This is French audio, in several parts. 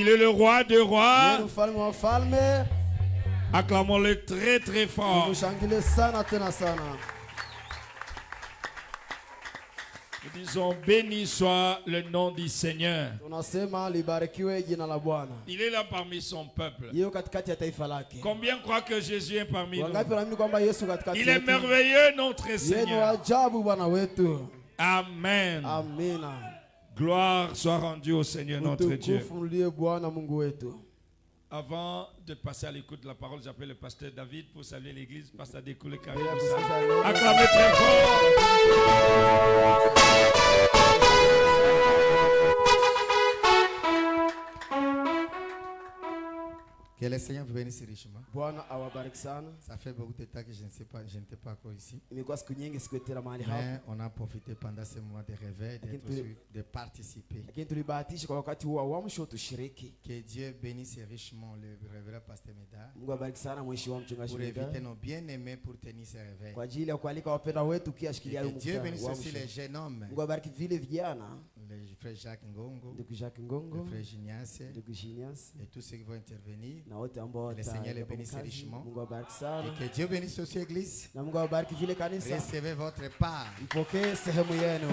Il est le roi des rois. Yeye mfalme wa falme. Acclamons-le très très fort. Tumshangilie sana tena sana. Nous disons béni soit le nom du Seigneur. Tunasema libarikiwe jina la Bwana. Il est là parmi son peuple. Yeye katikati ya taifa lake. Combien croient que Jésus est parmi nous? Wangapi wanaamini kwamba Yesu katikati Il est yetu? merveilleux notre Yeye ni Seigneur. ajabu Bwana wetu. Amen. Amina. Gloire soit rendue au Seigneur notre Dieu. Utukufu mlie Bwana Mungu wetu. Avant de passer à l'écoute de la parole, j'appelle le pasteur David pour saluer l'église. Pasteur Découlé Yeye Carré. kusikiza Acclamez très fort. Que le Seigneur vous bénisse richement. Bwana awabariki sana. Ça fait beaucoup de temps que je n'étais pas encore ici. Imekuwa siku nyingi sikuetera mahali hapa. Mais on a profité pendant ce moment de réveil de participer. Lakini tulibahatisha kwa wakati huo uamsho tushiriki. Que Dieu bénisse richement le révérend pasteur Médard. Mungu abariki sana mheshimiwa mchungaji Pour Médard. éviter nos bien-aimés pour tenir ce réveil. Kwa ajili ya kualika wapenda wetu kiashikilia Que huko. Dieu bénisse aussi les jeunes hommes. Mungu abariki vile vijana. Le frère Jacques Ngongo, Ndugu Jacques le Ngongo, frère Gignace ndugu Genius et tous ceux qui vont intervenir. na wote ambao Le Seigneur les watakuwa bénisse kazi. richement. Mungu abariki sana. Et que Dieu bénisse aussi l'église. Na Mungu abariki vile kanisa. Recevez votre part. Ipokee sehemu yenu.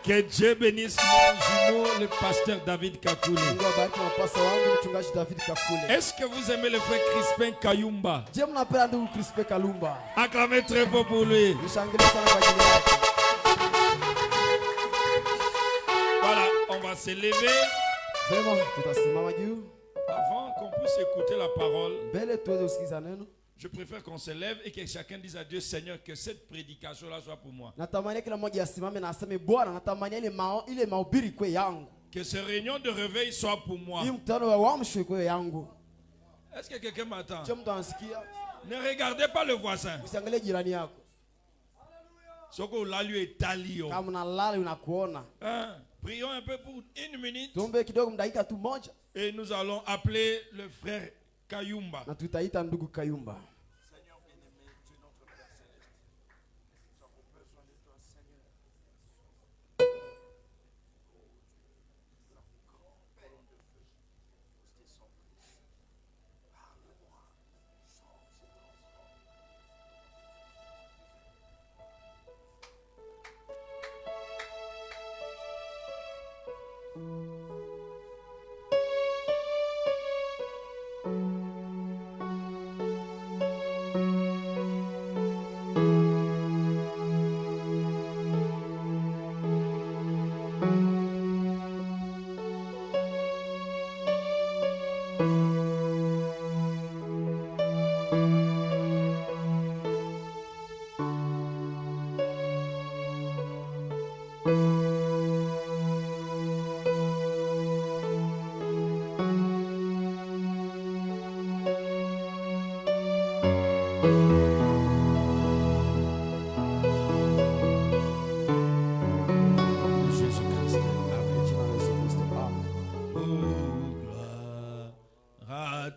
Que Dieu bénisse mon jumeau, le pasteur David Kakouli. Mungu abariki mapasa wangu mchungaji David Kakule. Est-ce que vous aimez le frère Crispin Kayumba? Je mnapenda ndugu Crispe Kalumba. Acclamez très fort pour lui. Nishangilie sana kwa ajili yake. Voilà, on va se lever. Sema tutasimama juu. Avant qu'on puisse écouter la parole, Mbele tuweze kusikiza neno. je préfère qu'on se lève et que chacun dise à Dieu, Seigneur, que cette prédication-là soit pour moi. Natamani kila mmoja asimame na aseme Bwana, natamani ile mahubiri kwe yangu. Que ces réunions de réveil soient pour moi. Hii mkutano wa uamsho kwe yangu. Est-ce que quelqu'un m'attend? Je mtu anasikia? Ne regardez pas le voisin. Usiangalie jirani yako. Soko la lui est talio. Kama unalala unakuona. Hein? Prions un peu pour une minute Tuombe kidogo mdakika tu moja et nous allons appeler le frère Kayumba. na tutaita ndugu Kayumba.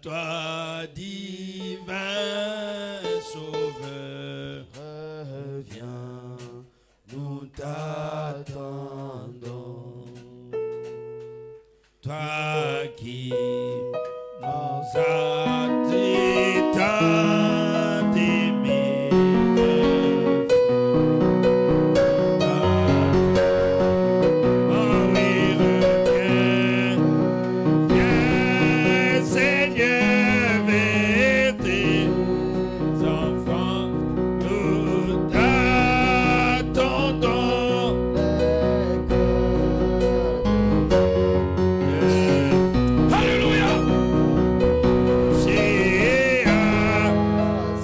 Toi, divin sauveur, Reviens, nous t'attendons. toi qui nous as dit tant d'aimer. Oh oui, reviens, viens Seigneur, vers tes enfants, nous t'attendons. Alléluia. C'est à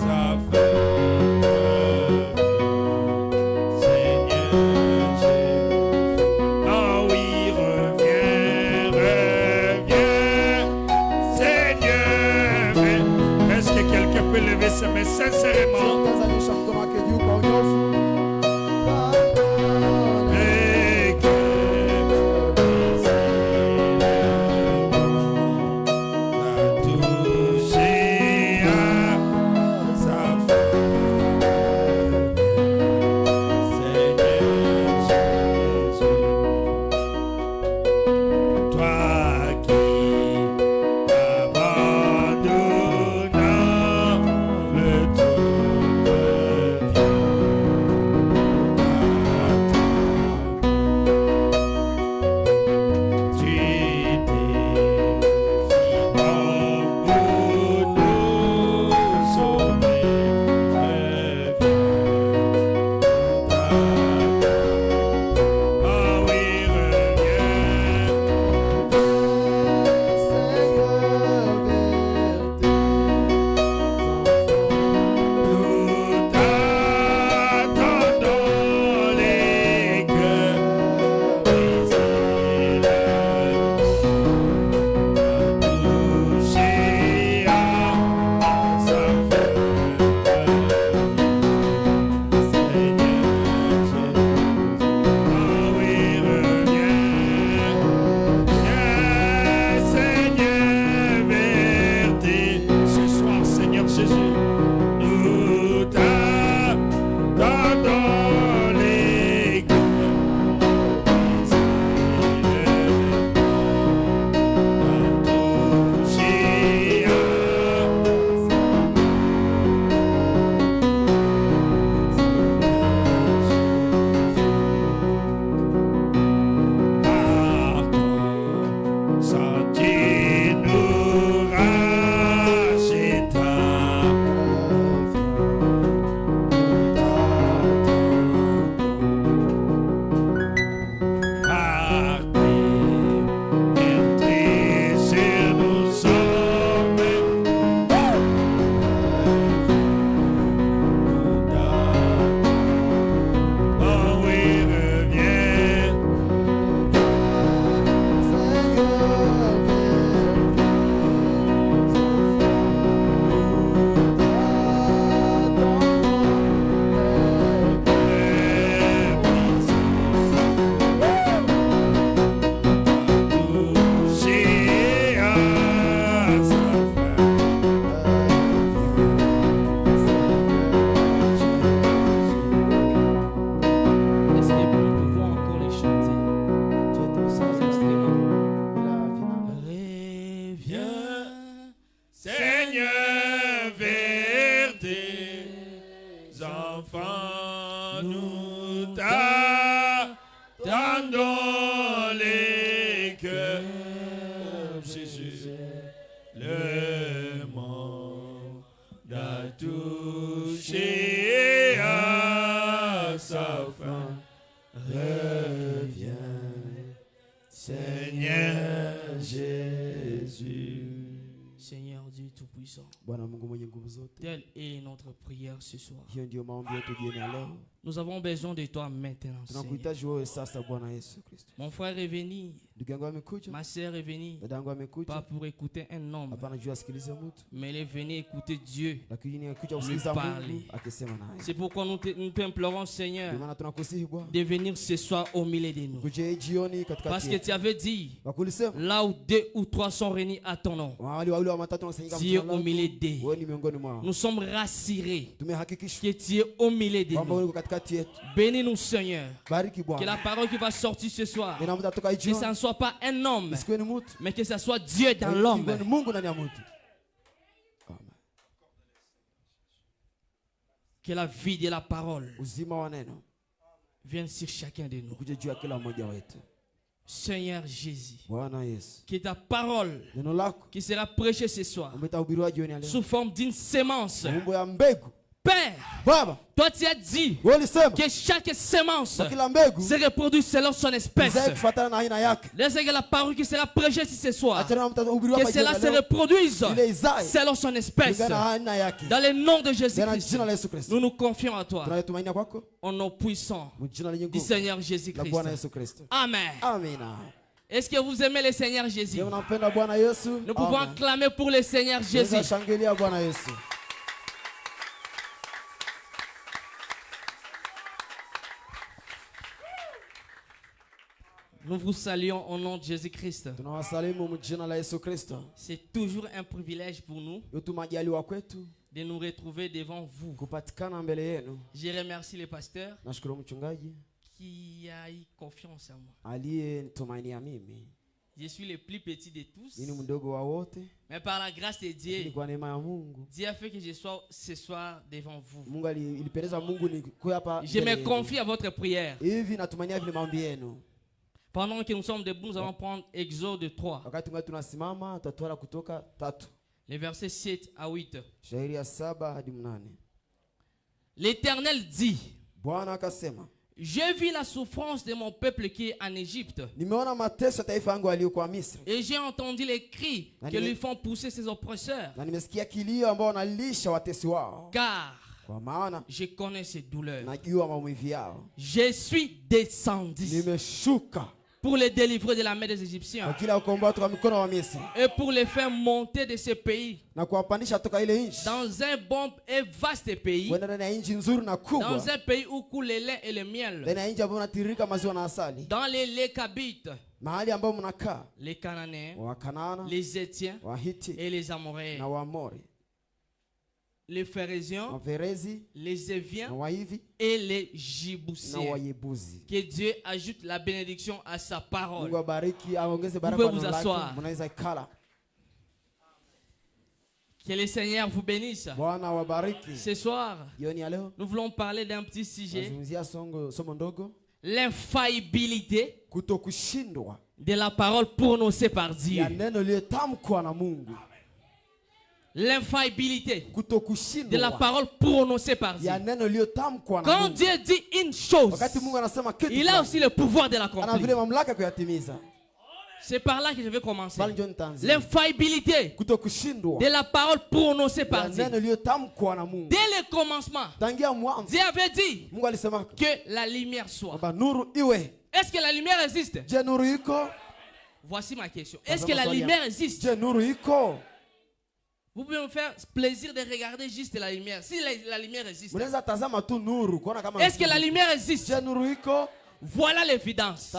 sa fin, Seigneur Jésus. Ah oui, reviens, reviens, Seigneur. Est-ce que quelqu'un peut lever ses mains sincèrement? Tazamisha mkono wake juu kwa unyofu. Et que va toucher à sa fin, Seigneur Jésus. Jésus, nous t'attendons les Telle est notre prière ce soir. Nous avons besoin de toi maintenant, Seigneur. Mon frère est venu, ma soeur est venue, pas pour écouter un homme, mais elle est venue écouter Dieu lui parler. C'est pourquoi nous t'implorons, Seigneur, de venir ce soir au milieu de nous. Parce que tu avais dit, là où 2 ou 3 sont réunis à ton nom, Dieu au milieu d'eux. Nous sommes rassurés que tu es au milieu de nous. Bénis-nous, Seigneur. Que la parole qui va sortir ce soir, que ça ne soit pas un homme, mais que ça soit Dieu dans l'homme. Que la vie de la parole vienne sur chacun de nous. Seigneur Jésus, que ta parole qui sera prêchée ce soir sous forme d'une sémence. Père, toi tu as dit que chaque sémence se reproduit selon son espèce. Laissez que la parole qui sera prêchée ce soir, que cela se reproduise selon son espèce. Dans le nom de Jésus-Christ, nous nous confions à toi. Au nom puissant du Seigneur Jésus-Christ. Amen. Est-ce que vous aimez le Seigneur Jésus? Nous pouvons acclamer pour le Seigneur Jésus. Nous vous saluons au nom de Jésus-Christ. C'est toujours un privilège pour nous de nous retrouver devant vous. Je remercie le pasteur qui a eu confiance en moi. Je suis le plus petit de tous. Mais par la grâce de Dieu, Dieu a fait que je sois ce soir devant vous. Je me confie à votre prière. Pendant que nous sommes debout, nous allons prendre Exode 3. Les versets 7 à 8. L'Éternel dit: j'ai vu la souffrance de mon peuple qui est en Égypte. Et j'ai entendu les cris que lui font pousser ses oppresseurs. Car je connais ses douleurs. Je suis descendu pour les délivrer de la main des Égyptiens et pour les faire monter de ce pays dans un bon et vaste pays, dans un pays où coule le lait et le miel, dans les Kabites, les Cananéens, les Étiens et les Amoréens. les Phérésiens, les Éviens et les Jébusiens. Que Dieu ajoute la bénédiction à sa parole. Vous pouvez vous asseoir. Que le Seigneur vous bénisse. Ce soir, nous voulons parler d'un petit sujet. L'infaillibilité de la parole prononcée par Dieu. L'infaillibilité de la parole prononcée par Dieu. Quand Dieu dit une chose, il a aussi le pouvoir de l'accomplir. C'est par là que je vais commencer. L'infaillibilité de la parole prononcée par Dieu. Dès le commencement, Dieu avait dit que la lumière soit. Est-ce que la lumière existe? Voici ma question. Est-ce que la lumière existe? Vous pouvez me faire plaisir de regarder juste la lumière. Si la lumière existe. Est-ce que la lumière existe? Voilà l'évidence.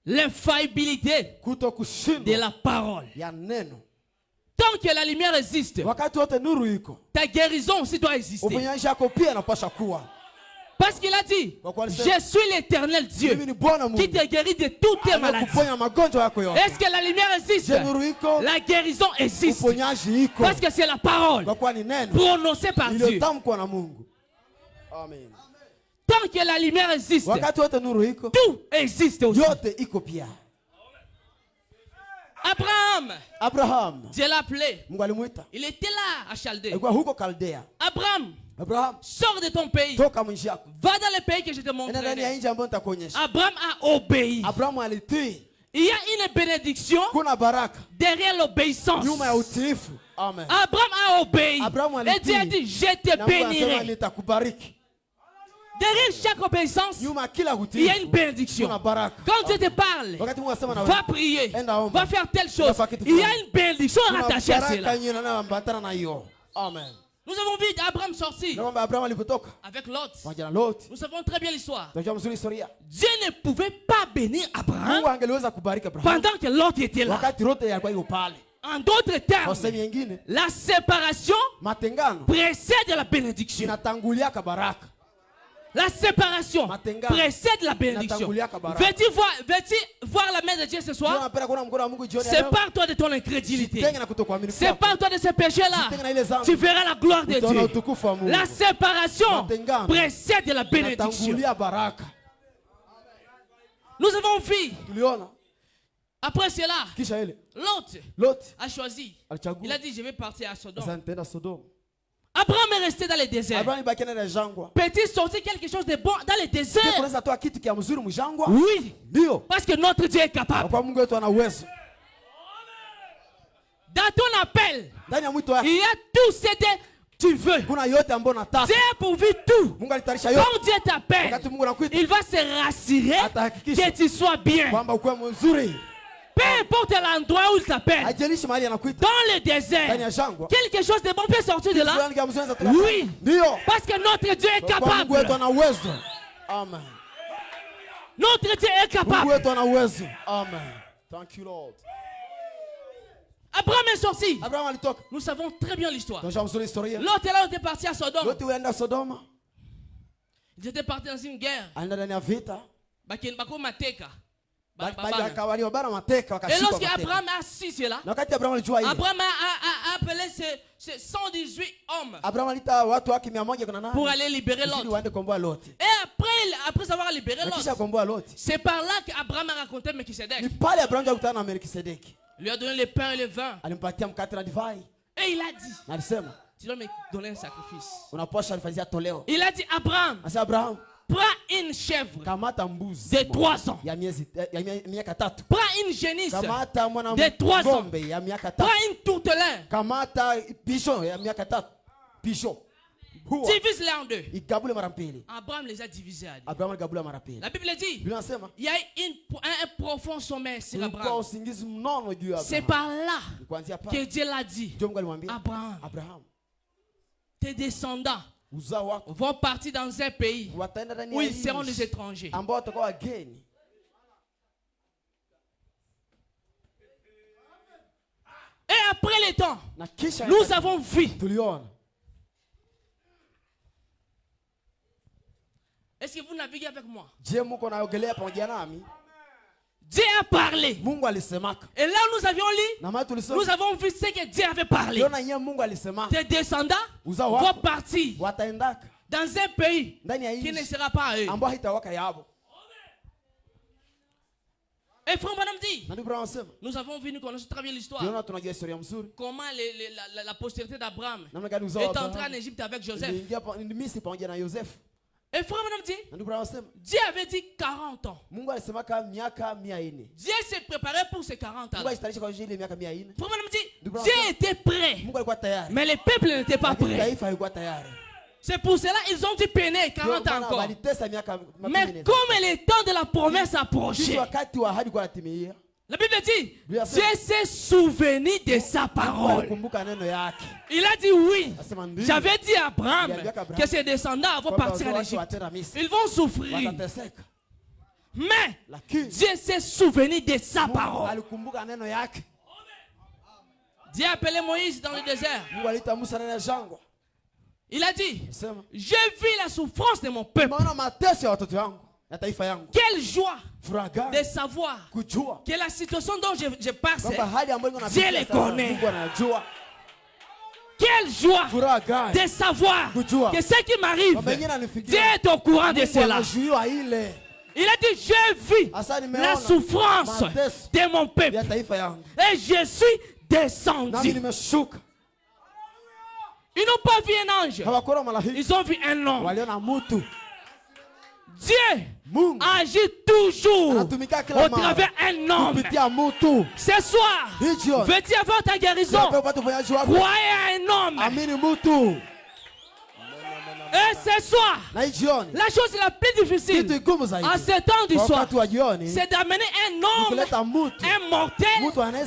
L'infaillibilité de la parole. Tant que la lumière existe, ta guérison aussi doit exister. Parce qu'il a dit, je suis l'Éternel Dieu qui te guérit de toutes tes maladies. Est-ce que la lumière existe? La guérison existe. Parce que c'est la parole prononcée par Dieu. Amen. Tant que la lumière existe, tout existe aussi. Abraham, Dieu l'a appelé. Il était là à Chaldée. Abraham, sors de ton pays. Va dans le pays que je te montrerai. Abraham a obéi. Il y a une bénédiction derrière l'obéissance. Abraham a obéi. Et Dieu a dit, je te bénirai. Derrière chaque obéissance, il y a une bénédiction. Quand Dieu te parle, va prier, va faire telle chose. Il y a une bénédiction rattachée à cela. Amen. Nous avons vu Abraham sortir avec Lot. Nous savons très bien l'histoire. Dieu ne pouvait pas bénir Abraham pendant que Lot était là. En d'autres termes, la séparation précède la bénédiction. La séparation précède la bénédiction. Veux-tu voir la main de Dieu ce soir? Sépare-toi de ton incrédulité. Sépare-toi de ces péchés-là. Tu verras la gloire de Dieu. La séparation précède la bénédiction. Nous avons vu. Après cela, Lot a choisi. Il a dit, je vais partir à Sodome. Abraham est resté dans le désert. Peut-il sortir quelque chose de bon dans le désert? Oui. Parce que notre Dieu est capable. Dans ton appel, il y a tout ce que tu veux. Dieu a pourvu tout. Quand Dieu t'appelle, il va se rassurer que tu sois bien. Peu importe l'endroit où il t'appelle, dans le désert, quelque chose de bon peut sortir de là. Oui, parce que notre Dieu est capable. Amen. Notre Dieu est capable. Amen. Thank you, Lord. Abraham est sorti. Nous savons très bien l'histoire. L'autre là était parti à Sodome. Ils étaient partis dans une guerre. Et lorsque Abraham a su cela, Abraham a appelé ses 118 hommes pour aller libérer l'autre. Et après avoir libéré l'autre, c'est par là qu'Abraham a raconté Melchisedec. Il lui a donné le pain et le vin. Et il a dit, tu dois me donner un sacrifice. Il a dit, Abraham, prends une chèvre de 3 ans. Prends une génisse de 3 ans. Prends une tourtelin. Divise-les en deux. Abraham les a divisés à deux. La Bible dit, il y a un profond sommeil sur Abraham. C'est par là que Dieu l'a dit, Abraham, tes descendants vont partir dans un pays où ils seront des étrangers. Et après les temps, nous avons vu. Est-ce que vous naviguez avec moi? Dieu a parlé. Et là où nous avions lu, nous avons vu ce que Dieu avait parlé. Tes descendants vont partir dans un pays qui ne sera pas à eux. Et frère madame dit, nous avons vu, nous connaissons très bien l'histoire. Comment la postérité d'Abraham est entrée en Égypte avec Joseph. Et frère madame dit, Dieu avait dit 40 ans. Dieu s'est préparé pour ces 40 ans. Frère madame dit, Dieu était prêt. Mais les peuples n'étaient pas prêts. C'est pour cela qu'ils ont dû peiner 40 ans encore. Mais comme le temps de la promesse approchait, la Bible dit, Dieu s'est souvenu de sa parole. Il a dit oui. J'avais dit à Abraham que ses descendants vont partir en Égypte. Ils vont souffrir. Mais Dieu s'est souvenu de sa parole. Dieu a appelé Moïse dans le désert. Il a dit, j'ai vu la souffrance de mon peuple. Quelle joie de savoir que la situation dont je passe, Dieu les connaît. Quelle joie de savoir que ce qui m'arrive, Dieu est au courant de cela. Il a dit, j'ai vu la souffrance de mon peuple et je suis descendu. Ils n'ont pas vu un ange. Ils ont vu un homme. Dieu agit toujours au travers d'un homme. Ce soir, veux-tu avoir ta guérison? Croyez à un homme. Et ce soir, la chose la plus difficile en ce temps du soir, c'est d'amener un homme, un mortel,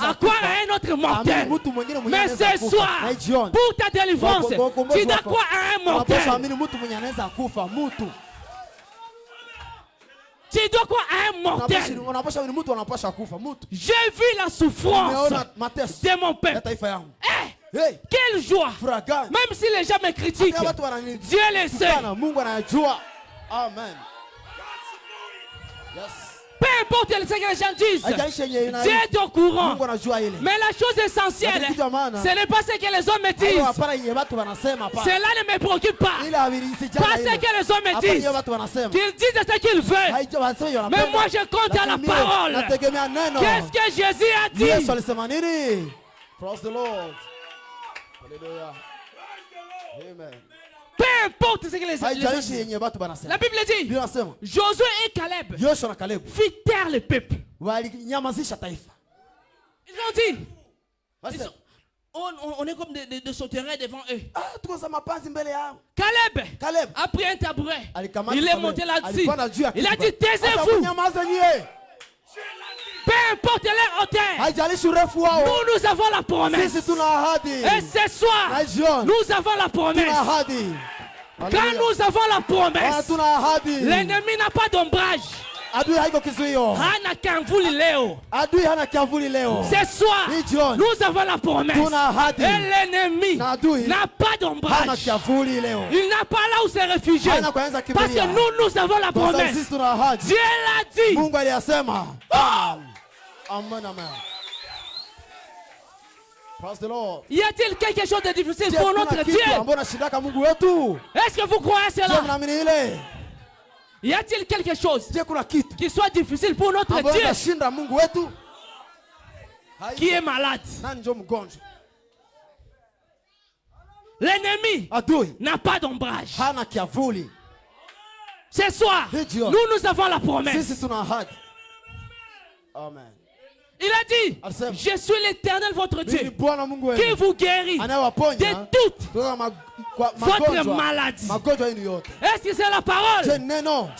à croire à un autre mortel. Mais ce soir, pour ta délivrance, tu dois croire à un mortel. Tu dois croire à un mortel. J'ai vu la souffrance de mon peuple. Hey, quelle joie! Même si les gens me critiquent, Dieu le sait. Amen. Peu importe ce que les gens disent, Dieu est au courant. Mais la chose essentielle, ce n'est pas ce que les hommes me disent. Cela ne me préoccupe pas. Pas ce que les hommes me disent. Qu'ils disent ce qu'ils veulent. Mais moi je compte à la parole. Qu'est-ce que Jésus a dit? Praise the Lord. Hallelujah. Amen. Peu importe ce que les gens disent. La Bible dit, Josué et Caleb fit taire le peuple. Ils ont dit, on est comme des sauterelles devant eux. Caleb a pris un tabouret. Il est monté là-dessus. Il a dit, taisez-vous. Peu importe leur hauteur, nous avons la promesse. Et ce soir, nous avons la promesse. Quand nous avons la promesse, l'ennemi n'a pas d'ombrage. Ce soir, nous avons la promesse. Et l'ennemi n'a pas d'ombrage. Il n'a pas là où se réfugier. Parce que nous avons la promesse. Dieu l'a dit. Amen, amen. Praise the Lord. Y a-t-il quelque chose de difficile pour notre Dieu? Est-ce que vous croyez cela? Y a-t-il quelque chose qui soit difficile pour notre Dieu qui est malade? L'ennemi n'a pas d'ombrage. Ce soir, nous avons la promesse. Amen. Il a dit, je suis l'Éternel votre Dieu qui vous guérit de toute votre maladie. Est-ce que c'est la parole?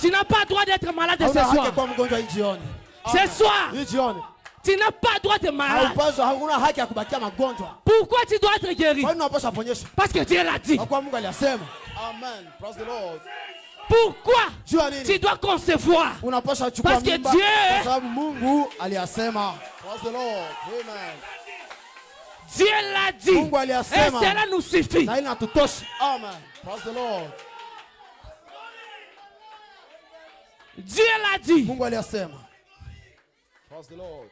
Tu n'as pas le droit d'être malade ce soir. Ce soir, tu n'as pas le droit d'être malade. Pourquoi tu dois être guéri? Parce que Dieu l'a dit. Amen. Praise the Lord. Pourquoi tu dois concevoir? Parce que Dieu l'a dit. Et cela nous suffit. Amen. Praise the Lord. Dieu l'a dit. Praise the Lord.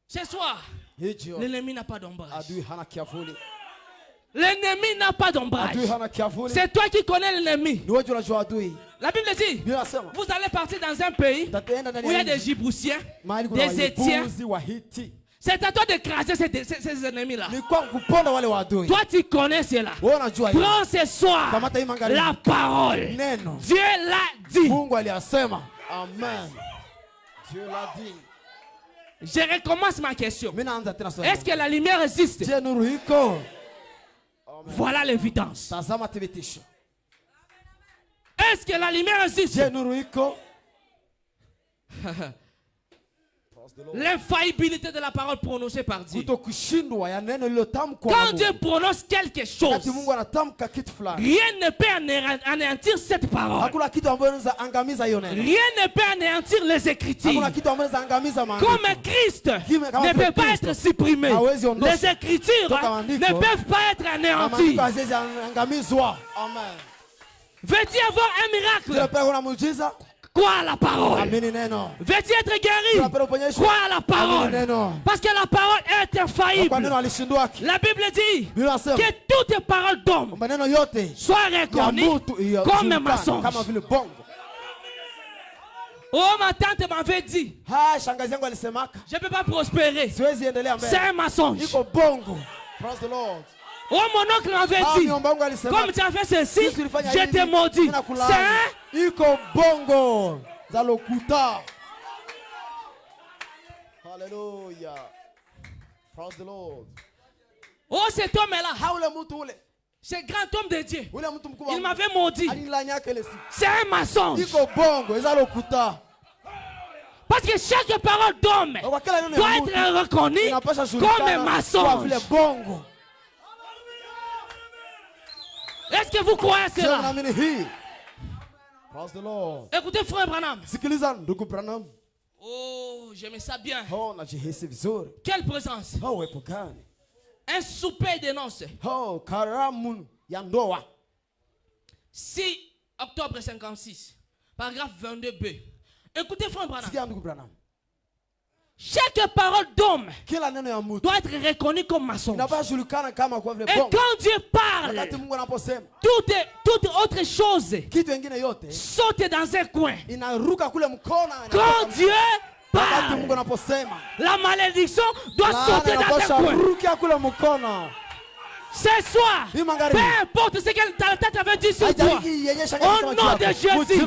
Ce soir, l'ennemi n'a pas d'ombrage. L'ennemi n'a pas d'ombrage. C'est toi qui connais l'ennemi. La Bible dit, vous allez partir dans un pays où il y a des Djiboutiens, des Étiens. C'est à toi d'écraser ces ennemis-là. Toi, tu connais cela. Prends ce soir la parole. Dieu l'a dit. Amen. Dieu l'a dit. Je recommence ma question. Est-ce que la lumière existe? Voilà l'évidence. Est-ce que la lumière existe? L'infaillibilité de la parole prononcée par Dieu. Quand Dieu prononce quelque chose, rien ne peut anéantir cette parole. Rien ne peut anéantir les Écritures. Comme Christ ne peut pas être supprimé, les Écritures ne peuvent pas être anéanties. Veux-tu avoir un miracle? Crois à la parole. Veux-tu être guéri? Crois à la parole. Parce que la parole est infaillible. La Bible dit que toute parole d'homme soit reconnue comme un mensonge. Oh, ma tante m'avait dit, je ne peux pas prospérer. C'est un mensonge. Oh, mon oncle m'avait dit, comme tu as fait ceci, je te maudis. C'est bongo. Hallelujah. Praise the Lord. Oh, cet homme-là, ce grand homme de Dieu, il m'avait maudit. C'est un mensonge. Parce que chaque parole d'homme doit être reconnue comme un mensonge. Est-ce que vous croyez cela? Écoutez, frère Branham. Oh, j'aimais ça bien. Quelle présence. Un souper de noces. 6 octobre 56. Paragraphe 22b. Écoutez, frère Branham. Chaque parole d'homme doit être reconnue comme mensonge. Et quand Dieu parle, toute autre chose saute dans un coin. Quand Dieu parle, la malédiction doit sauter dans un coin. Ce soir, peu importe ce que ta tête avait dit sur toi, au nom de Jésus,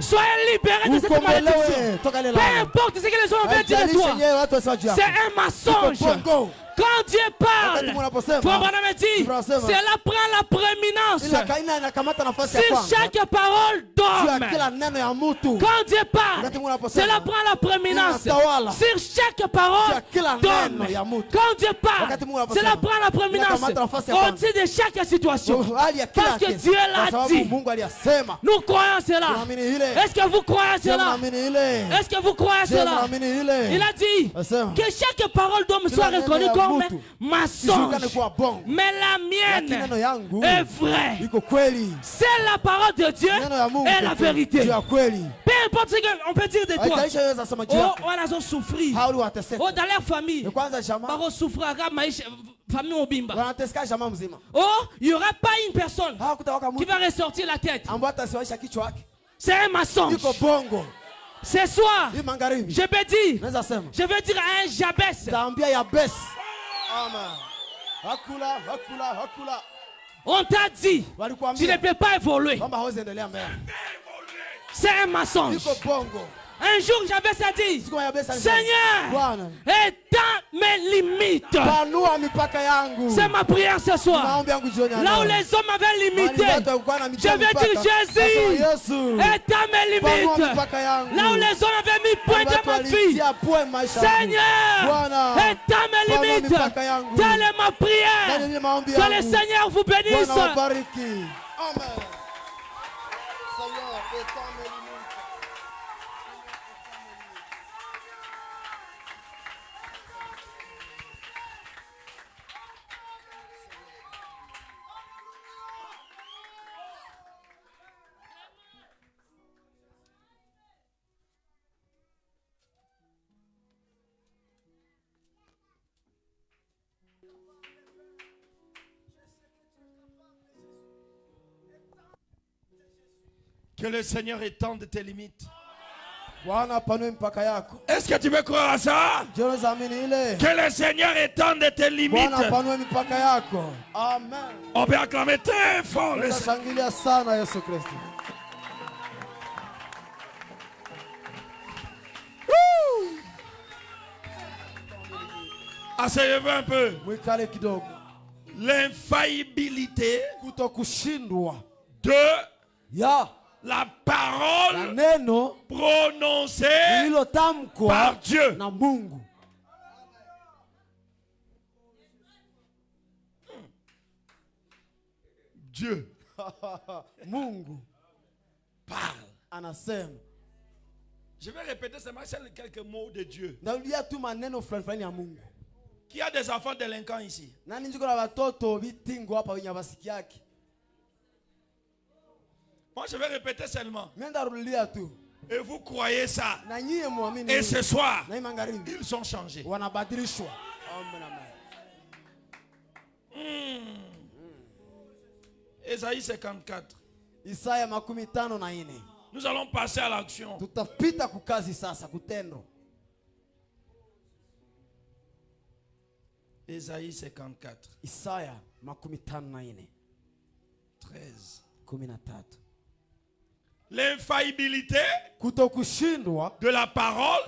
soyez libérés de cette malédiction. Peu importe ce que les hommes avaient dit de toi, c'est un mensonge. Quand Dieu parle, me dit, cela prend la prééminence sur chaque parole d'homme. Quand Dieu parle, cela prend la prééminence sur chaque parole d'homme. Quand Dieu parle, cela prend la prééminence au-dessus de chaque situation. Parce que Dieu l'a dit. Nous croyons cela. Est-ce que vous croyez cela? Est-ce que vous croyez cela? Il a dit que chaque parole d'homme soit reconnue comme mensonge, mais la mienne est vraie. C'est la parole de Dieu et la vérité. Peu importe ce qu'on peut dire de toi. Oh, on a souffert. Oh, dans leur famille, on souffre. Oh, il n'y aura pas une personne qui va ressortir la tête. C'est un mensonge. Ce soir, je veux dire à un Jabès. On t'a dit, tu ne peux pas évoluer. C'est un mensonge. Un jour, Jabez a dit, Seigneur, étends mes limites. C'est ma prière ce soir. Là où les hommes avaient limité, je vais dire Jésus, étends mes limites. Là où les hommes avaient mis point de ma vie, Seigneur, étends mes limites. Telle est ma prière. Que le Seigneur vous bénisse. Amen. Que le Seigneur étende tes limites. Est-ce que tu veux croire à ça? Que le Seigneur étende tes limites. Amen. On peut acclamer très fort le Seigneur. Asseyez-vous un peu. L'infaillibilité de la parole prononcée par Dieu. Dieu Mungu parle. Anasema. Je vais répéter seulement quelques mots de Dieu. Narudia tu maneno fulani fulani ya Mungu. Qui a des enfants délinquants ici? Nani niko na watoto vitingo hapa wenye basikiaki? Moi je vais répéter seulement. Ndarudia tu. Et vous croyez ça? Na nyie muamini. Et ce soir, na magharibi ils sont changés. Wanabadilishwa. Amen. Ésaïe 54. Isaya 54. Nous allons passer à l'action. Tutapita kukazi sasa kutendo. Ésaïe 54. Isaya 54. 13. 13. L'infaillibilité de la parole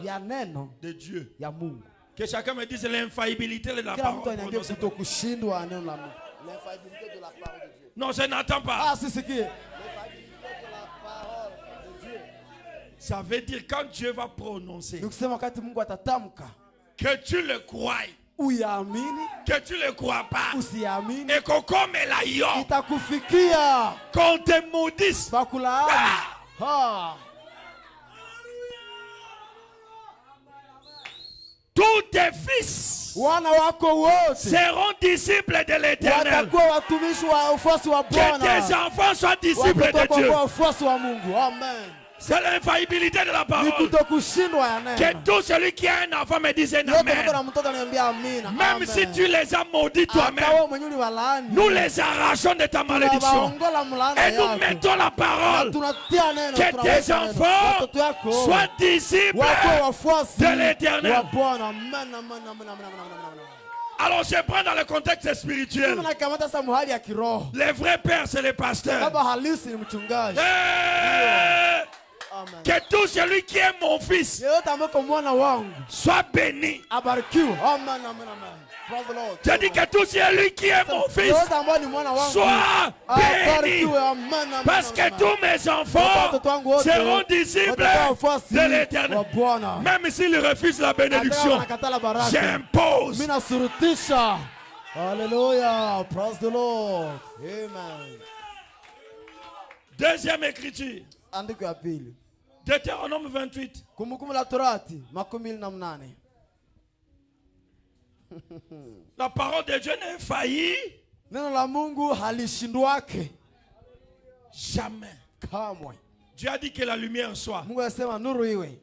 de Dieu. Que chacun me dise l'infaillibilité de la parole. L'infaillibilité de la parole de Dieu. Non, je n'entends pas. Ah, c'est ce qui est. Ça veut dire quand Dieu va prononcer, que tu le crois, que tu le crois pas, et qu'on comme la yon, qu'on te maudisse. Tous tes fils seront disciples de l'Éternel. Que tes enfants soient disciples de Dieu. Amen. C'est l'infaillibilité de la parole. Que tout celui qui a un enfant me dise un amen. Même si tu les as maudits toi-même, nous les arrachons de ta malédiction. Et nous mettons la parole. Que tes enfants soient disciples de l'Éternel. Alors je prends dans le contexte spirituel. Les vrais pères, c'est les pasteurs. Amen. Que tout celui qui est mon fils soit béni. Je dis que tout celui qui est mon fils soit béni. Parce que tous mes enfants seront disciples de l'Éternel. Même s'ils refusent la bénédiction, j'impose. Alléluia. Praise the Lord. Amen. Deuxième écriture. Deutéronome 28. La parole de Dieu n'est faillie. Jamais. Dieu a dit que la lumière soit.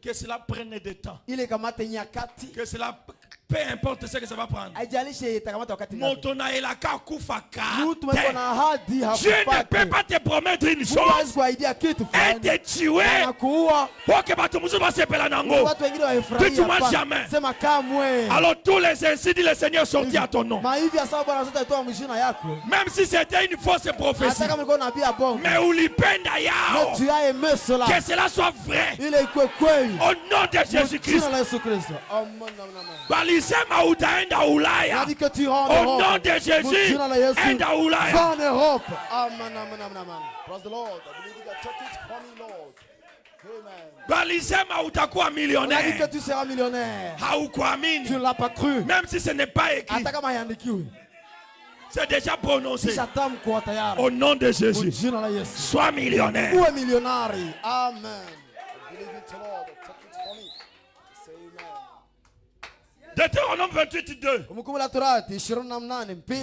Que cela prenne du temps. Que cela Peu importe ce que ça va prendre. Motona et la Kakufaka. Dieu ne peut pas te promettre une chose et te tuer. Dis-moi jamais. Alors tous les ainsi dit le Seigneur sortit à ton nom. Même si c'était une fausse prophétie. Mais où l'ipenda yao. Que cela soit vrai. Au nom de Jésus-Christ. Balisema utaenda Ulaya. Au nom de Jésus, enda Ulaya. Va en Europe. Amen, amen, amen, amen. Praise the Lord. I believe you got churches from me, Lord. Amen. Balisema utakuwa millionnaire. On a dit que tu seras millionnaire. Haukuamini. Tu ne l'as pas cru. Même si ce n'est pas écrit. C'est déjà prononcé. Au nom de Jésus. Sois millionnaire. Ou est millionnaire. Amen. Deutéronome 28:2.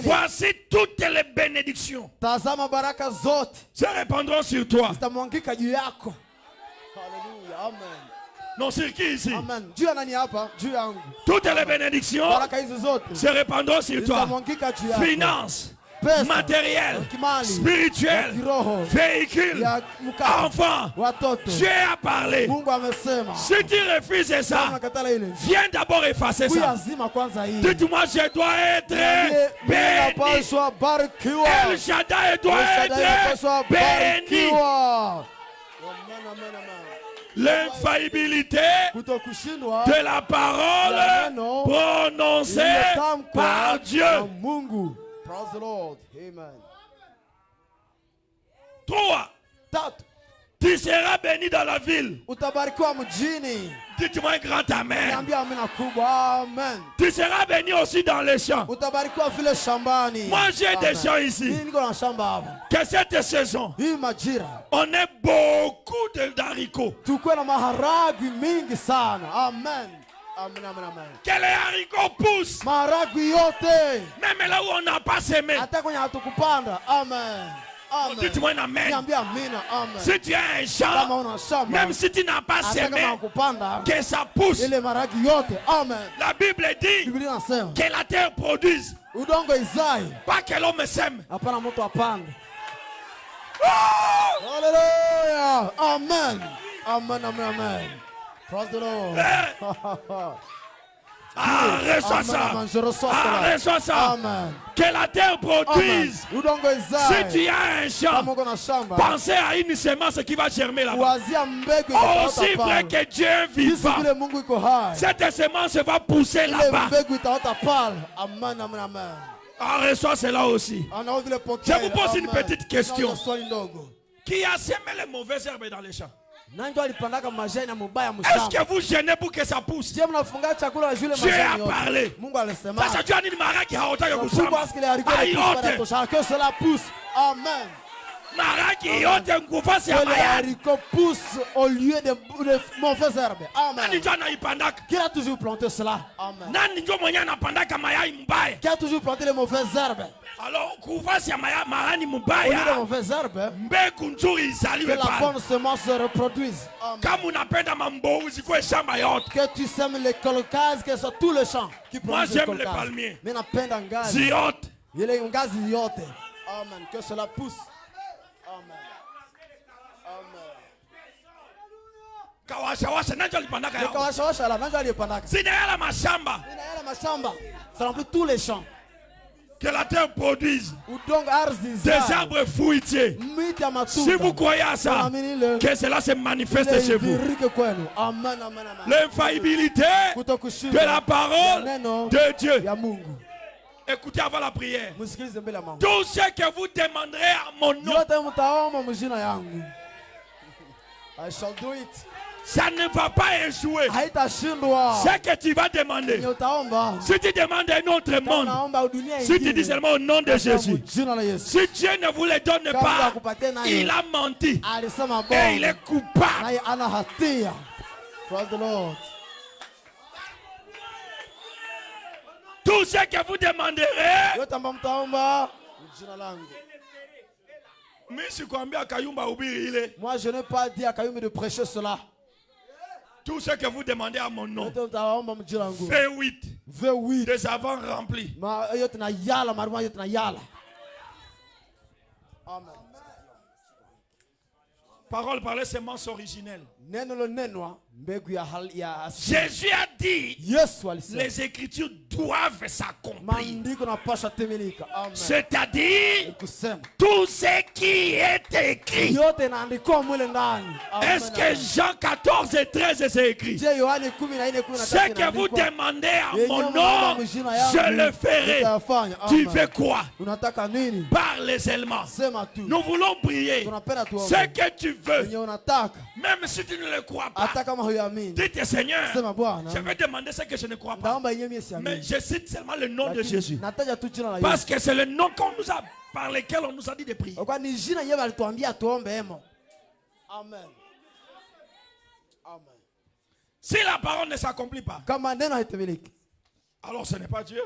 Voici toutes les bénédictions se répandront sur toi. Alléluia. Amen. Non, sur qui ici? Amen. Toutes les bénédictions se répandront sur toi. Finances, matériel, spirituel, véhicule, enfant. Dieu a parlé. Si tu refuses ça, viens d'abord effacer ça. Dites-moi, je dois être béni. El Shaddai doit être béni. L'infaillibilité de la parole prononcée par Dieu. Praise the Lord. Amen. 3. Tu seras béni dans la ville. Dites-moi un grand amen. Amen. Tu seras béni aussi dans les champs. Moi j'ai des champs ici. Que cette saison, on ait beaucoup d'haricots. Amen. Amen, amen, amen. Que les haricots poussent. Même là où on n'a pas semé. Amen. Dites-moi un amen. Si tu as un champ, même si tu n'as pas semé, que ça pousse. La Bible dit que la terre produise. Pas que l'homme sème. Alléluia. Amen. Amen, amen, amen. Praise the Lord. Ah, reçois ça. Je reçois ah, reçois ça. Amen. Que la terre produise. Si tu as un champ, pensez à une semence qui va germer là-bas. Aussi vrai que Dieu vivant, cette semence va pousser là-bas. Amen, amen, amen. Ah, reçois cela aussi. Je vous pose une petite question. Qui a semé les mauvaises herbes dans les champs? Est-ce que vous gênez pour que ça pousse? Dieu a parlé. Parce que Dieu a dit que cela pousse. Amen. Les haricots poussent au lieu de mauvaises herbes. Amen. Qui a toujours planté cela? Amen. Qui a toujours planté les mauvaises herbes? Alors, au lieu de mauvaises herbes, que la bonne semence se reproduise. Que tu sèmes les colocas, que ce soit tous les champs qui produisent. Moi j'aime les palmiers. Ziote. Il est un gaz ziote. Amen. Que cela pousse. Amen. Ça remplit tous les champs. Que la terre produise des arbres fruitiers. Si vous croyez à ça, que cela se manifeste chez vous. L'infaillibilité de la parole de Dieu. Écoutez avant la prière. Tout ce que vous demanderez à mon nom, I shall do it. Ça ne va pas échouer. Ce que tu vas demander, si tu demandes un autre monde, si tu dis seulement au nom de Jésus, si Dieu ne vous le donne pas, il a menti et il est coupable. Tout ce que vous demanderez, moi je n'ai pas dit à Kayumba de prêcher cela. Tout ce que vous demandez à mon nom. V8. Des avants remplis. Amen. Parole par les semences originelles. Jésus a dit, les Écritures doivent s'accomplir. C'est-à-dire, tout ce qui est écrit. Est-ce que Jean 14 et 13 est écrit? Ce que vous demandez à mon nom, je le ferai. Tu fais quoi? Par les éléments. Nous voulons prier. Ce que tu veux, même si tu ne le crois pas, dites Seigneur, je vais demander ce que je ne crois pas. Mais je cite seulement le nom de Jésus. Parce que c'est le nom par lequel on nous a dit de prier. Amen. Amen. Si la parole ne s'accomplit pas, alors ce n'est pas Dieu.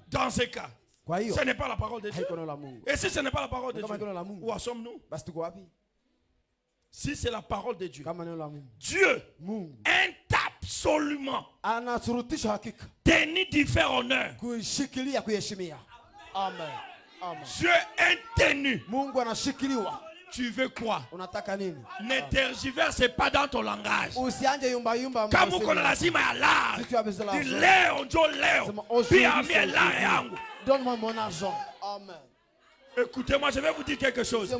Dans ce cas, ce n'est pas la parole de Dieu. Et si ce n'est pas la parole de Dieu, où en sommes-nous? Si c'est la parole de Dieu, Dieu est absolument tenu d'y faire honneur. Amen. Dieu est tenu. Tu veux quoi? Ne tergiverse pas dans ton langage. Comme on a la zima ya la. Donne-moi mon argent. Amen. Écoutez-moi, je vais vous dire quelque chose.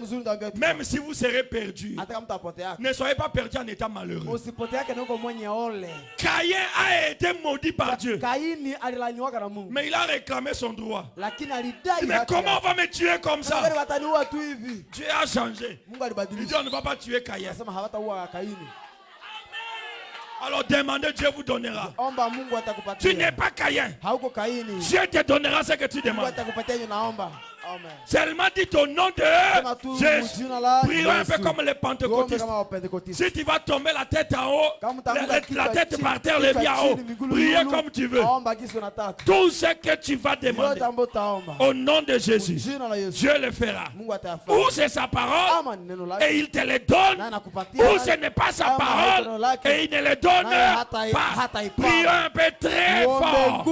Même si vous serez perdu, ne soyez pas perdu en étant malheureux. Caïn a été maudit par Dieu, mais il a réclamé son droit. Mais comment on va me tuer comme ça? Dieu a changé. Il dit on ne va pas tuer Caïn. Alors demandez, Dieu vous donnera. Tu n'es pas Caïn. Dieu te donnera ce que tu demandes. Seulement dis au nom de Jésus. Prions un peu comme les pentecôtistes. Si tu vas tomber la tête en haut, la tête par terre, les pieds en haut, priez comme tu veux. Tout ce que tu vas demander au nom de Jésus, Dieu le fera. Ou c'est sa parole et il te le donne, ou ce n'est pas sa parole et il ne le donne pas. Prions un peu très fort.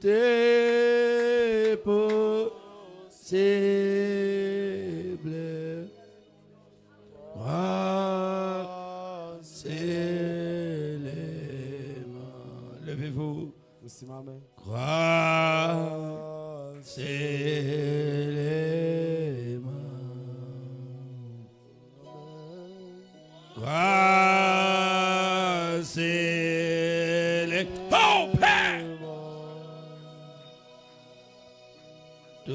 est possible. Levez-vous. Oh Père, tout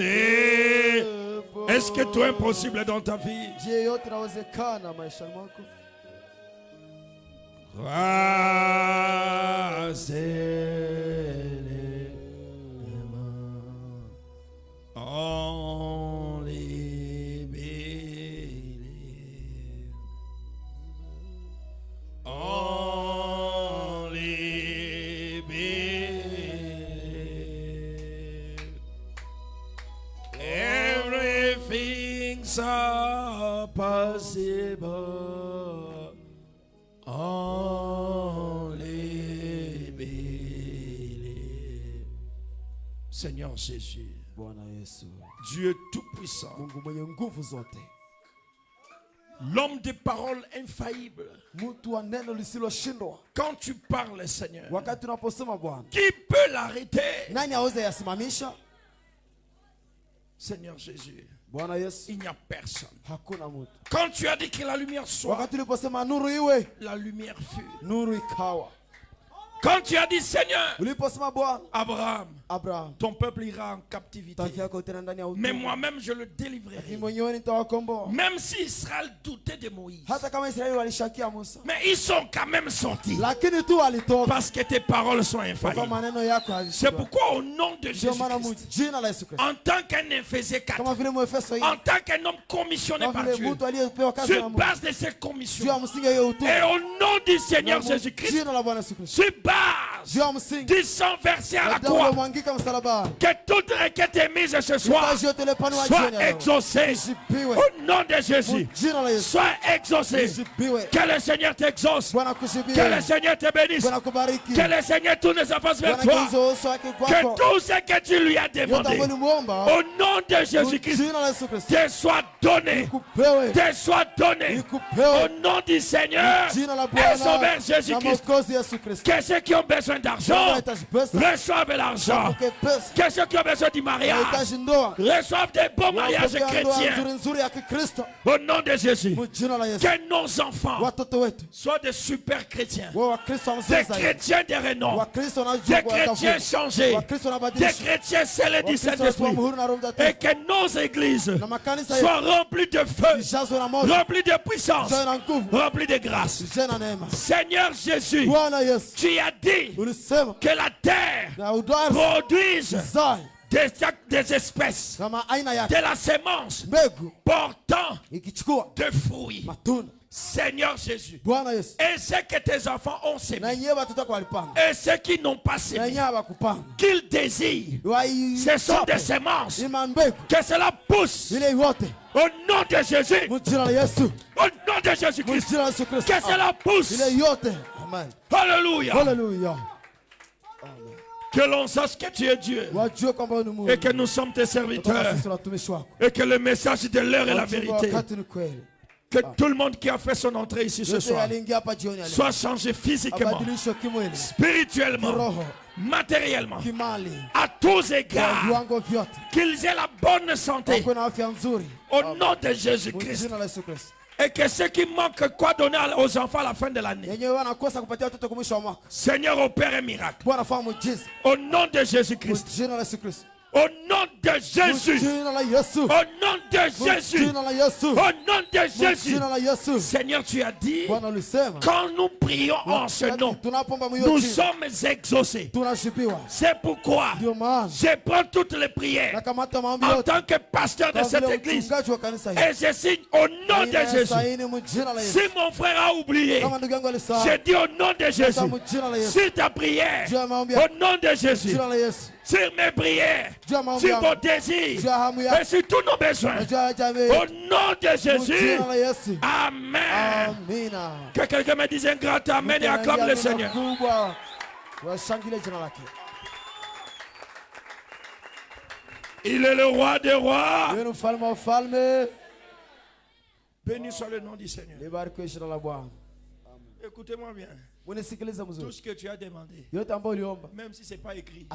est. Est-ce que tout est impossible dans ta vie? Everything's possible. Seigneur Jésus, Dieu tout-puissant, l'homme des paroles infaillibles. Quand tu parles, Seigneur, qui peut l'arrêter? Seigneur Jésus, il n'y a personne. Quand tu as dit que la lumière soit, la lumière fut. Quand tu as dit Seigneur, Abraham, ton peuple ira en captivité, mais moi-même je le délivrerai. Même si Israël doutait de Moïse, mais ils sont quand même sortis parce que tes paroles sont infaillibles. C'est pourquoi au nom de Jésus-Christ, en tant qu'un infaisait en tant qu'un homme commissionné par Dieu, sur base de ces commissions, et au nom du Seigneur Jésus-Christ, sur base du sang versé à la croix, que toute requête émise ce soir soit exaucée au nom de Jésus. Sois exaucé. Que le Seigneur t'exauce. Que le Seigneur te bénisse. Que le Seigneur tourne sa face vers toi. Que tout ce que tu lui as demandé au nom de Jésus-Christ te soit donné. Te soit donné au nom du Seigneur et Sauveur Jésus-Christ. Que ceux qui ont besoin d'argent reçoivent l'argent. Que ceux qui ont besoin du mariage reçoivent des bons mariages chrétiens. Au nom de Jésus, que nos enfants soient des super chrétiens, des chrétiens de renom, des chrétiens changés, des chrétiens scellés du Saint-Esprit, et que nos églises soient remplies de feu, remplies de puissance, remplies de grâce. Seigneur Jésus, tu as dit que la terre produise des espèces, de la sémence portant de fruits. Seigneur Jésus, et ce que tes enfants ont sémé, et ceux qui n'ont pas sémé, qu'ils désirent, ce sont des semences, que cela pousse au nom de Jésus, au nom de Jésus-Christ, que cela pousse. Alléluia. Que l'on sache que tu es Dieu et que nous sommes tes serviteurs et que le message de l'heure est la vérité. Que tout le monde qui a fait son entrée ici ce soir soit changé physiquement, spirituellement, matériellement, à tous égards, qu'ils aient la bonne santé au nom de Jésus-Christ. Et que ce qui manque, quoi donner aux enfants à la fin de l'année. Seigneur, opère un miracle. Au nom de Jésus-Christ. Au nom de Jésus. Au nom de Jésus. Au nom de Jésus. Seigneur, tu as dit, quand nous prions en ce nom, nous sommes exaucés. C'est pourquoi je prends toutes les prières en tant que pasteur de cette église. Et je signe au nom de Jésus. Si mon frère a oublié, je dis au nom de Jésus. Si ta prière, au nom de Jésus. Sur mes prières, sur vos désirs et sur tous nos besoins. Au nom de Jésus. Amen. Que quelqu'un me dise un grand amen et acclame le Seigneur. Il est le roi des rois. Béni soit le nom du Seigneur. Écoutez-moi bien. Tout ce que tu as demandé, même si ce n'est pas écrit,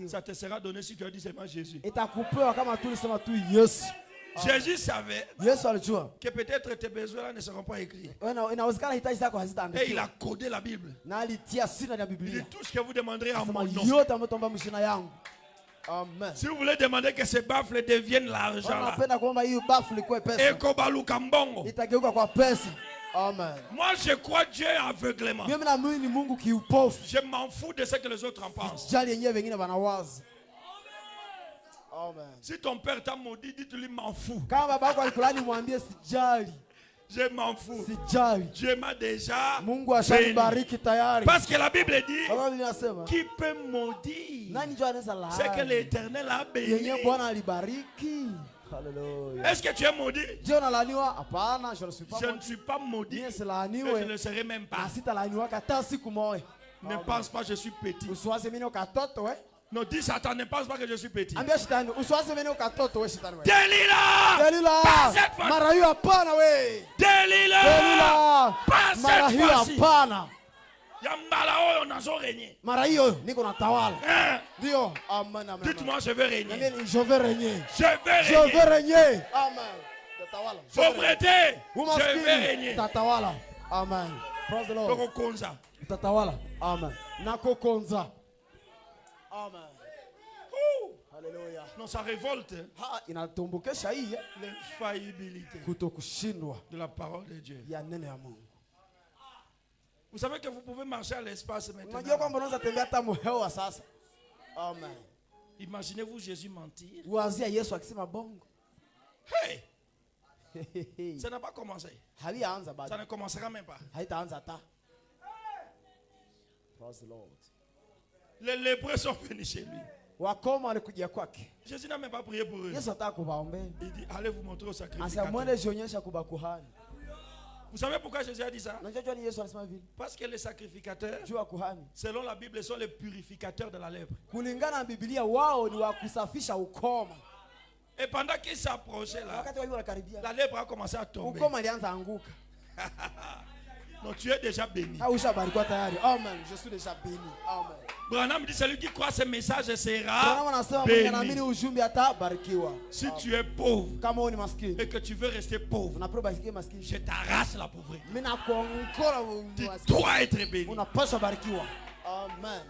ça te sera donné si tu as dit seulement Jésus. Jésus savait que peut-être tes besoins ne seront pas écrits. Et il a codé la Bible. Il dit tout ce que vous demanderez en mon nom. Amen. Si vous voulez demander que ces baffles deviennent l'argent, Amen. Moi je crois Dieu aveuglément. Je m'en fous de ce que les autres en pensent. Amen. Si ton père t'a maudit, dis-lui m'en fous. Je m'en fous. Dieu m'a déjà béni. Parce que la Bible dit qui peut maudire, c'est que l'Éternel a béni. Est-ce que tu es maudit? Je ne suis pas maudit. Et je ne le serai même pas. Ne pense pas que je suis petit. Non, dis Satan, ne pense pas que je suis petit. Délila! Pas cette fois! Délila! Pas cette fois-ci! Dites-moi, je veux régner. Je veux régner. Je veux régner. Amen. Pauvreté, je veux régner. Amen. Praise the Lord. Amen. Nakokonza. Amen. Alléluia. Non, ça révolte. L'infaillibilité de la parole de Dieu. Vous savez que vous pouvez marcher à l'espace maintenant. Amen. Imaginez-vous Jésus mentir. Hey! Ça n'a pas commencé. Ça ne commencera même pas. Les lépreux sont venus chez lui. Jésus n'a même pas prié pour eux. Il dit, allez vous montrer au sacrificateur. Vous savez pourquoi Jésus a dit ça? Parce que les sacrificateurs, selon la Bible, sont les purificateurs de la lèpre. Et pendant qu'il s'approchait là, la lèpre a commencé à tomber. Non, tu es déjà béni. Amen. Je suis déjà béni. Amen. Branham dit celui qui croit ce message sera béni. Si tu es pauvre et que tu veux rester pauvre, je t'arrache la pauvreté. Tu dois être béni. Amen.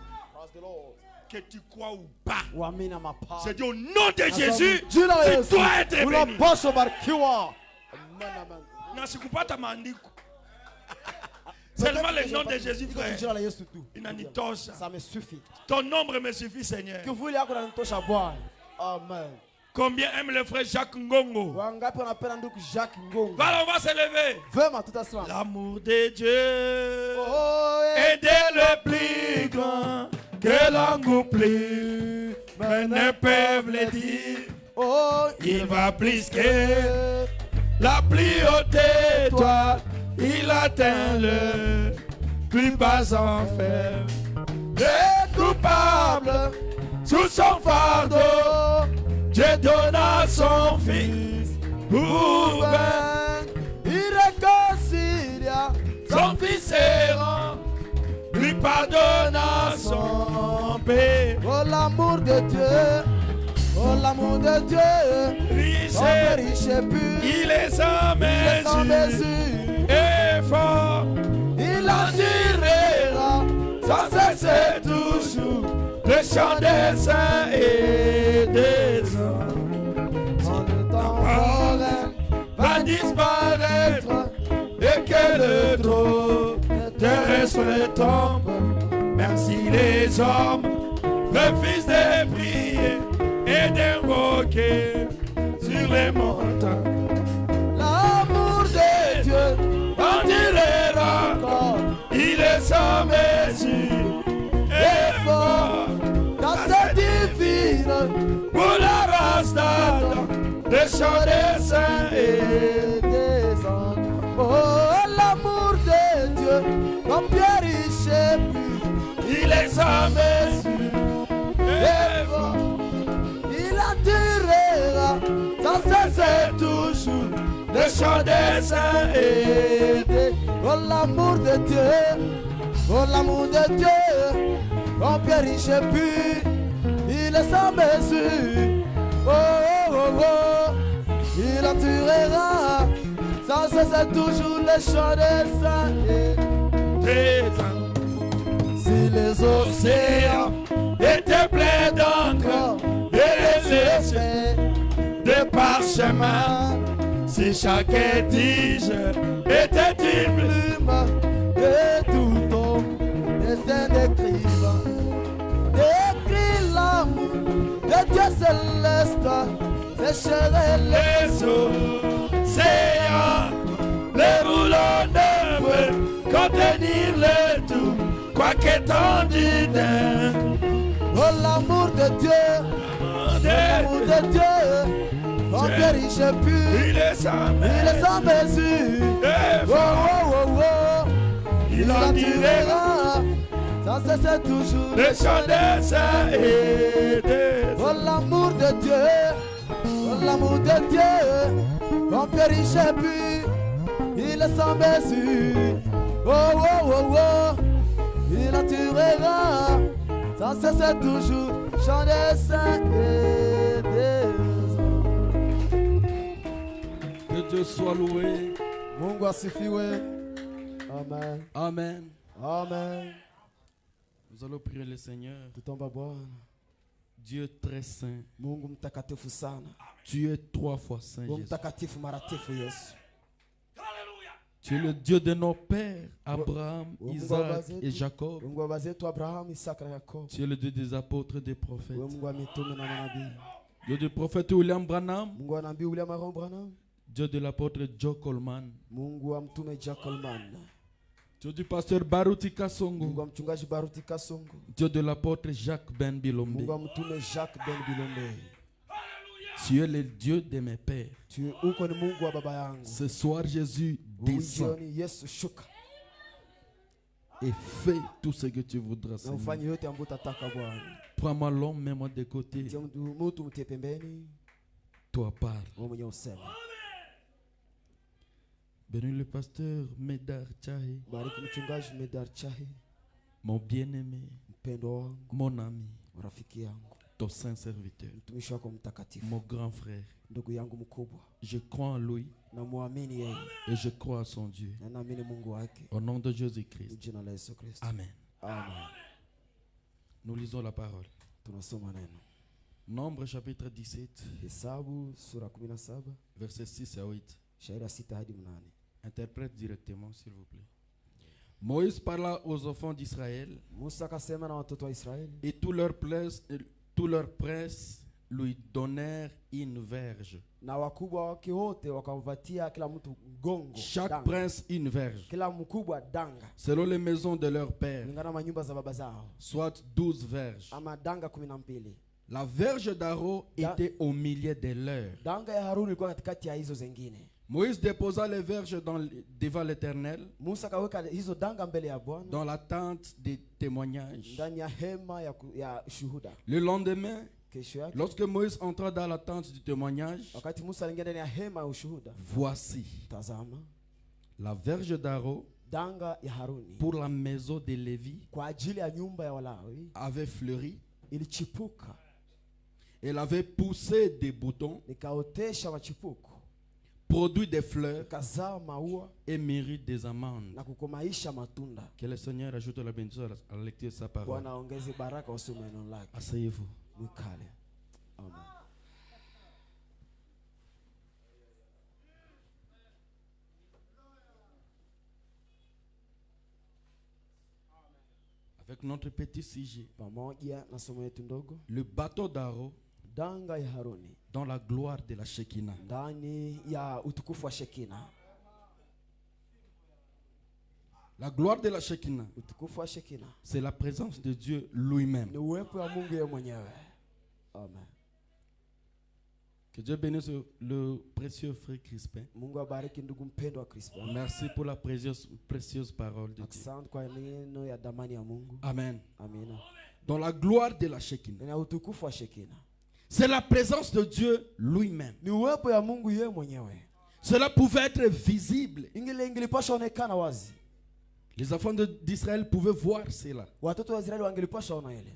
Que tu crois ou pas, c'est dit au nom de Jésus, tu dois être béni. Seulement le nom de Jésus, frère. Ça me suffit. Ton nombre me suffit, Seigneur. Amen. Combien aime le frère Jacques Ngongo? Voilà, on va se lever. L'amour de Dieu est le plus grand que l'on plus, mais ne peuvent le dire. Il va plus que la plus haute étoile. Il atteint le plus bas enfer. Le coupable sous son fardeau, Dieu donna son fils pour vaincre. Il réconcilia son fils errant, lui pardonna son péché. Oh l'amour de Dieu, oh l'amour de Dieu, riche et pur, il est sans mesure. Et fort, il en tirera sans cesser toujours le chant des saints et des hommes. Quand le temps va disparaître et que le trône terrestre tombe, même si les hommes refusent de prier et d'invoquer sur les montagnes. L'amour de Dieu on dirait encore, il est sans mesure et fort dans cette divine pour la race d'Adam, des chants des saints et des anges. Oh l'amour de Dieu, combien riche et pur, il est sa mesure. Il attirera sans cesser toujours le chant des saints aidés. Oh l'amour de Dieu, oh l'amour de Dieu, on périt plus, il est sans mesure. Oh oh oh oh, il attirera sans cesser toujours le chant des saints aidés. Si les océans étaient pleins d'encre et les effets de parchemin, si chaque tige était une plume et tout homme était un écrivain, écrit l'amour de Dieu céleste, sécherait les océans, les rouleaux ne peuvent contenir le tout, quoique étendu d'un. Oh l'amour de Dieu, l'amour de Dieu, on périt plus, il est sans mesure. Oh oh oh oh, il attirera sans cesser toujours le chant des saints aidés. Oh l'amour de Dieu, oh l'amour de Dieu, on périt plus, il est sans mesure. Oh oh oh oh, il attirera sans cesser toujours chant des saints aidés. Que Dieu soit loué. Mungu asifiwe. Amen. Amen. Amen. Nous allons prier le Seigneur. Tutomba Bwana. Dieu très saint. Mungu mtakatifu sana. Tu es 3 fois saint. Mungu mtakatifu maratifu Yesu. Tu es le Dieu de nos pères, Abraham, Isaac et Jacob. Tu es le Dieu des apôtres et des prophètes. Dieu du prophète William Branham. Dieu de l'apôtre Joe Coleman. Dieu du pasteur Baruti Kasongo. Dieu de l'apôtre Jacques Ben Bilombe. Tu es le Dieu de mes pères. Ce soir, Jésus descend et fais tout ce que tu voudras. Prends-moi l'homme, mets-moi de côté. Toi parle. Bénis le pasteur Medar Tchahi. Mon bien-aimé, mon ami, ton saint serviteur, mon grand frère. Je crois en lui et je crois à son Dieu. Au nom de Jésus-Christ. Amen. Nous lisons la parole. Nombre chapitre 17, versets 6 à 8. Interprète directement, s'il vous plaît. Moïse parla aux enfants d'Israël et tous leurs princes lui donnèrent une verge. Chaque prince une verge, selon les maisons de leur père, soit 12 verges. La verge d'Aaron était au milieu des leurs. Moïse déposa les verges devant l'Éternel dans la tente des témoignages. Le lendemain, lorsque Moïse entra dans la tente du témoignage, voici la verge d'Aaron pour la maison de Lévi avait fleuri. Elle avait poussé des boutons, produit des fleurs et mérite des amandes. Que le Seigneur ajoute la bénédiction à la lecture de sa parole. Asseyez-vous. Amen. Avec notre petit sujet, le bateau d'Aaron dans la gloire de la Shekinah. La gloire de la Shekinah, c'est la présence de Dieu lui-même. Amen. Que Dieu bénisse le précieux frère Crispin. Merci pour la précieuse parole de Dieu. Amen. Dans la gloire de la Shekinah. C'est la présence de Dieu lui-même. Cela pouvait être visible. Les enfants d'Israël pouvaient voir cela.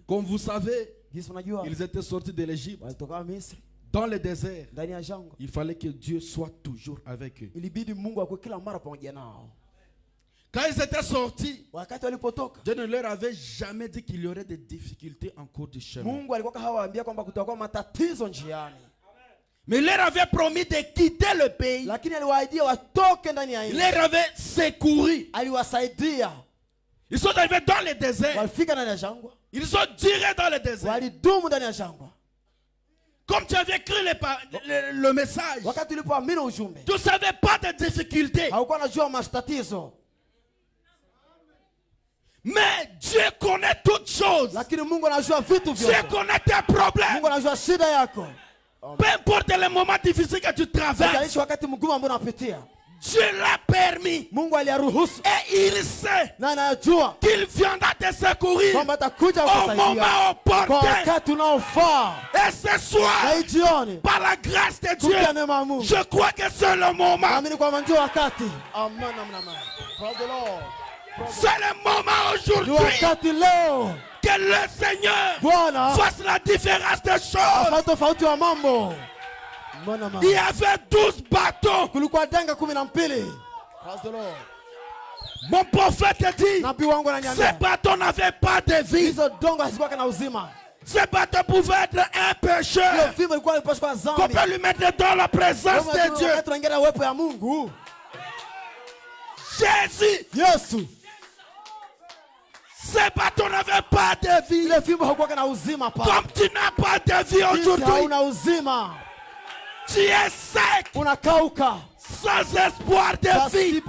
Comme vous savez, ils étaient sortis de l'Égypte. Dans le désert, il fallait que Dieu soit toujours avec eux. Quand ils étaient sortis, Dieu ne leur avait jamais dit qu'il y aurait des difficultés en cours du chemin. Mais il leur avait promis de quitter le pays. Il leur avait secouru. Ils sont arrivés dans le désert. Ils sont dirigés dans le désert. Comme tu avais écrit le message, tu ne savais pas de difficultés. Mais Dieu connaît toutes choses. Dieu connaît tes problèmes. Peu importe les moments difficiles que tu traverses, Dieu l'a permis. Et il sait qu'il viendra te secourir au moment opportun. Et ce soir, par la grâce de Dieu, je crois que c'est le moment. C'est le moment aujourd'hui que le Seigneur fasse la différence des choses. Il y avait 12 bateaux. Mon prophète dit, ces bateaux n'avaient pas de vie. Ces bateaux pouvaient être un pécheur qu'on peut lui mettre dans la présence de Dieu. Jésus. Ces bateaux n'avaient pas de vie. Comme tu n'as pas de vie aujourd'hui, tu es sec, sans espoir de vie.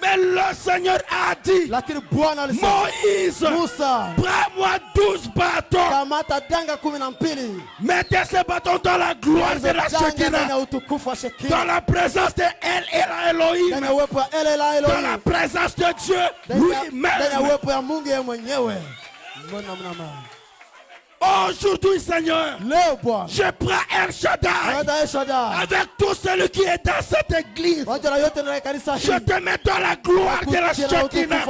Mais le Seigneur a dit, Moïse, prends-moi 12 bateaux. Mettez ces bateaux dans la gloire de la Shekinah, dans la présence de El Elohim, dans la présence de Dieu lui-même. Aujourd'hui, Seigneur, je prends El Shaddai avec tout celui qui est dans cette église. Je te mets dans la gloire de la Shekinah.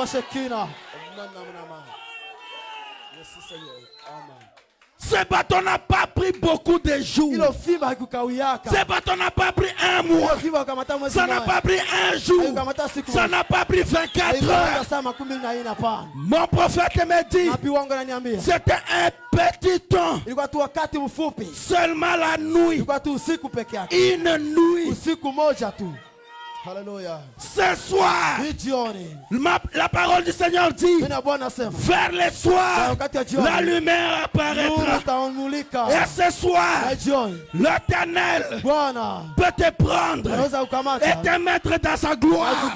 Ce bateau n'a pas pris beaucoup de jours. Ce bateau n'a pas pris un mois. Ça n'a pas pris un jour. Ça n'a pas pris 24 heures. Mon prophète me dit, c'était un petit temps. Seulement la nuit. Une nuit. Ce soir, la parole du Seigneur dit, vers le soir, la lumière apparaîtra. Et ce soir, l'Éternel peut te prendre et te mettre dans sa gloire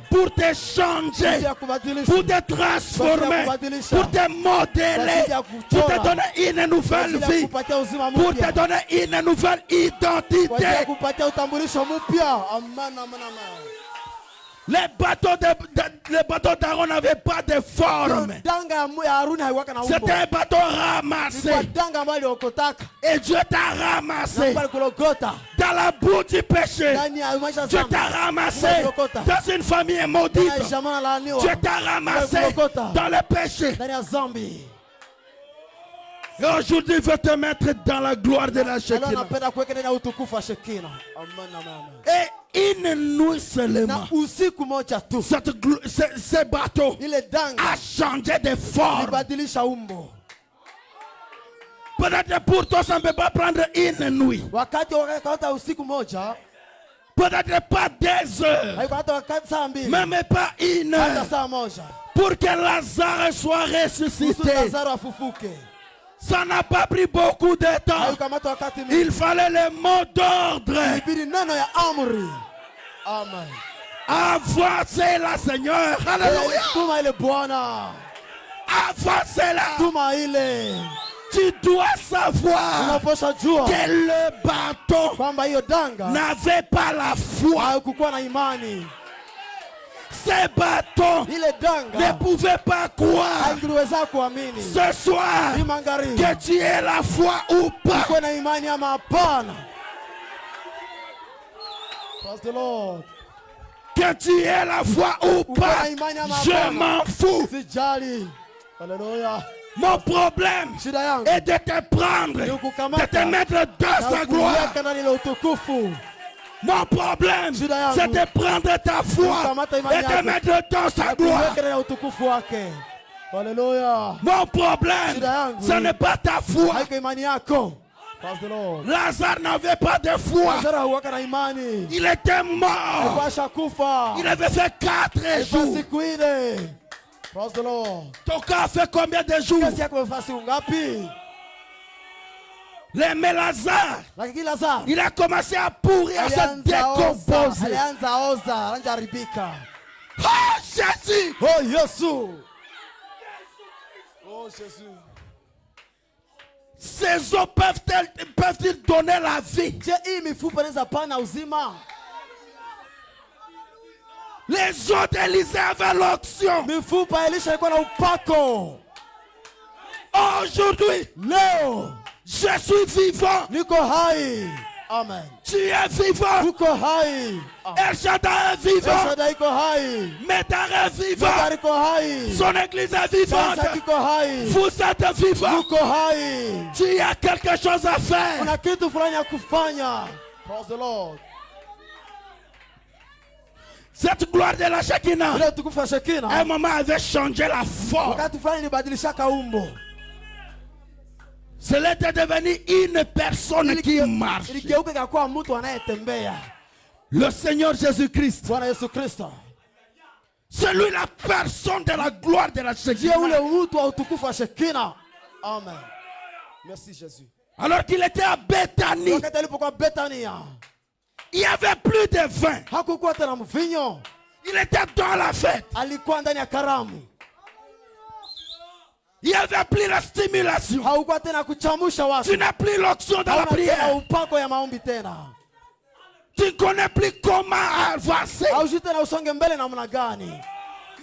pour te changer, pour te transformer, pour te modeler, pour te donner une nouvelle vie, pour te donner une nouvelle identité. Les bateaux d'Aaron n'avaient pas de forme. C'était un bateau ramassé. Et Dieu t'a ramassé dans la boue du péché. Dieu t'a ramassé dans une famille maudite. Dieu t'a ramassé dans le péché. Et aujourd'hui, il veut te mettre dans la gloire de la Shekinah. Et une nuit seulement, ce bateau a changé de forme. Peut-être pour toi, ça ne peut pas prendre une nuit. Peut-être pas 2 heures, même pas 1 heure, pour que Lazare soit ressuscité. Ça n'a pas pris beaucoup de temps. Il fallait le mot d'ordre. Avancez-la, Seigneur. Alléluia. Avancez-la. Tu Tu dois savoir que le bâton n'avait pas la foi. Ces bâtons ne pouvaient pas croire ce soir que tu aies la foi ou pas. Que tu aies la foi ou pas, je m'en fous. Mon problème est de te prendre, de te mettre dans sa gloire. Mon problème, c'est de prendre ta foi et de mettre dans sa gloire. Mon problème, ce n'est pas ta foi. Lazare n'avait pas de foi. Il était mort. Il avait fait 4 jours. Ton cas a fait combien de jours? Mais Lazare, il a commencé à pourrir, à se décomposer. Oh Jésus! Oh Jésus! Oh Jésus! Ces eaux peuvent-ils donner la vie? Les eaux d'Élisée avaient l'onction. Aujourd'hui, je suis vivant. Amen. Tu es vivant. El Shaddai est vivant. Médard est vivant. Son église est vivante. Vous êtes vivant. Tu as quelque chose à faire. Praise the Lord. Cette gloire de la Shekinah, à un moment, avait changé la forme. Cela était devenu une personne qui marche. Le Seigneur Jésus-Christ. C'est lui la personne de la gloire de la Shekinah. Amen. Merci Jésus. Alors qu'il était à Bethanie, il n'y avait plus de vin. Il était dans la fête. Il n'y avait plus la stimulation. Tu n'as plus l'onction dans la prière. Tu ne connais plus comment avancer.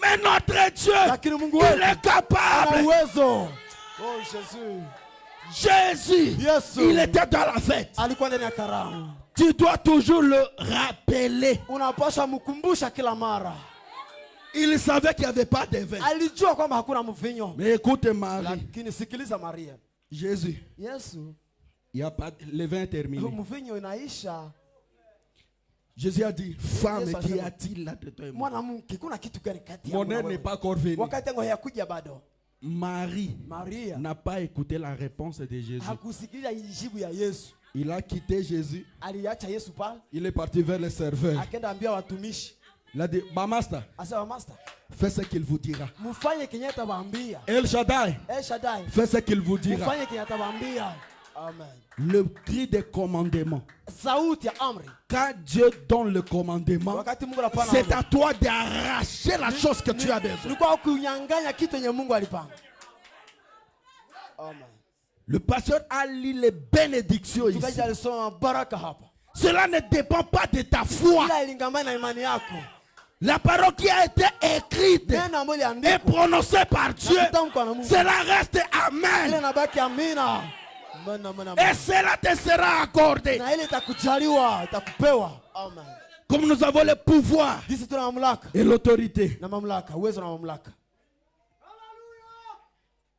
Mais notre Dieu, il est capable. Oh Jésus. Jésus, il était dans la fête. Tu dois toujours le rappeler. Il savait qu'il n'y avait pas de vin. Mais écoute Marie. Jésus. Il n'y a pas, le vin est terminé. Jésus a dit, femme, qu'y a-t-il là de toi? Mon heure n'est pas encore venue. Marie n'a pas écouté la réponse de Jésus. Il a quitté Jésus. Il est parti vers le serveur. Il a dit, master, fais ce qu'il vous dira. El Shaddai, fais ce qu'il vous dira. Amen. Le cri de commandement. Quand Dieu donne le commandement, c'est à toi d'arracher la chose que tu as besoin. Amen. Le pasteur a lu les bénédictions ici. Cela ne dépend pas de ta foi. La parole qui a été écrite et prononcée par Dieu, cela reste Amen. Et cela te sera accordé. Comme nous avons le pouvoir et l'autorité.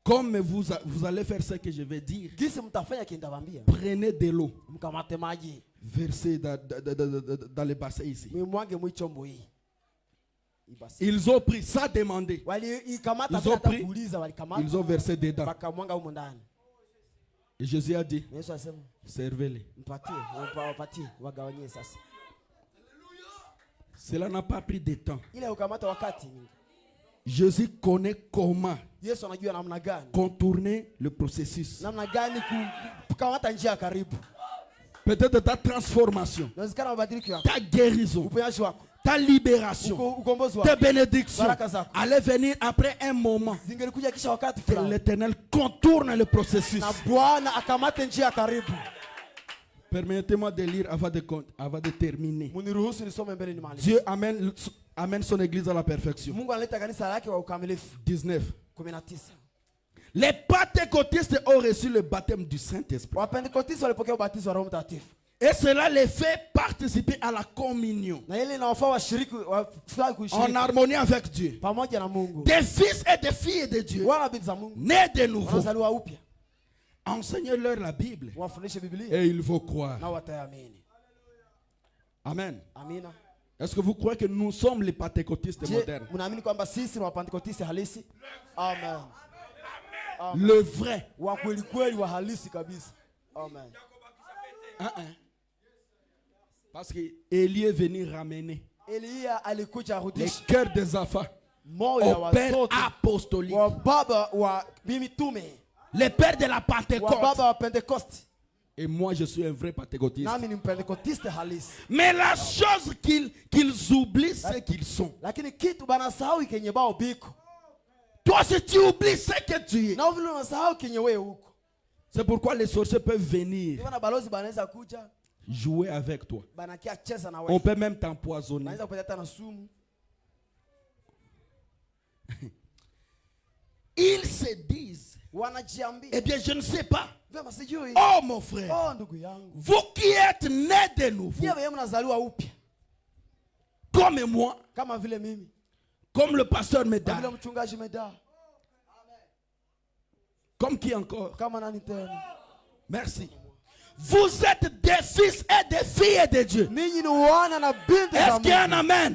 Comme vous allez faire ce que je vais dire, prenez de l'eau, versez dans les bassins ici. Ils ont pris, ça demandé. Ils ont pris, ils ont versé dedans. Et Jésus a dit, servez-les. Cela n'a pas pris de temps. Jésus connaît comment contourner le processus. Peut-être ta transformation, ta guérison, ta libération, tes bénédictions allaient venir après un moment que l'Éternel contourne le processus. Permettez-moi de lire avant de terminer. Dieu amène son église à la perfection. 19. Les pentecôtistes ont reçu le baptême du Saint-Esprit. Et cela les fait participer à la communion en harmonie avec Dieu. Des fils et des filles de Dieu, nés de nouveau. Enseignez-leur la Bible et ils vont croire. Amen. Est-ce que vous croyez que nous sommes les pentecôtistes modernes? Amen. Le vrai. Amen. Parce que Élie est venu ramener les cœurs des enfants au Père apostolique, les pères de la Pentecôte. Et moi je suis un vrai pentecôtiste. Mais la chose qu'ils oublient, c'est qu'ils sont. Toi, si tu oublies ce que tu es, c'est pourquoi les sorciers peuvent venir jouer avec toi. On peut même t'empoisonner. Ils se disent, eh bien je ne sais pas. Oh mon frère, vous qui êtes nés de nouveau, comme moi, comme le pasteur Médard, comme qui encore? Merci. Vous êtes des fils et des filles de Dieu. Est-ce qu'il y a un amen?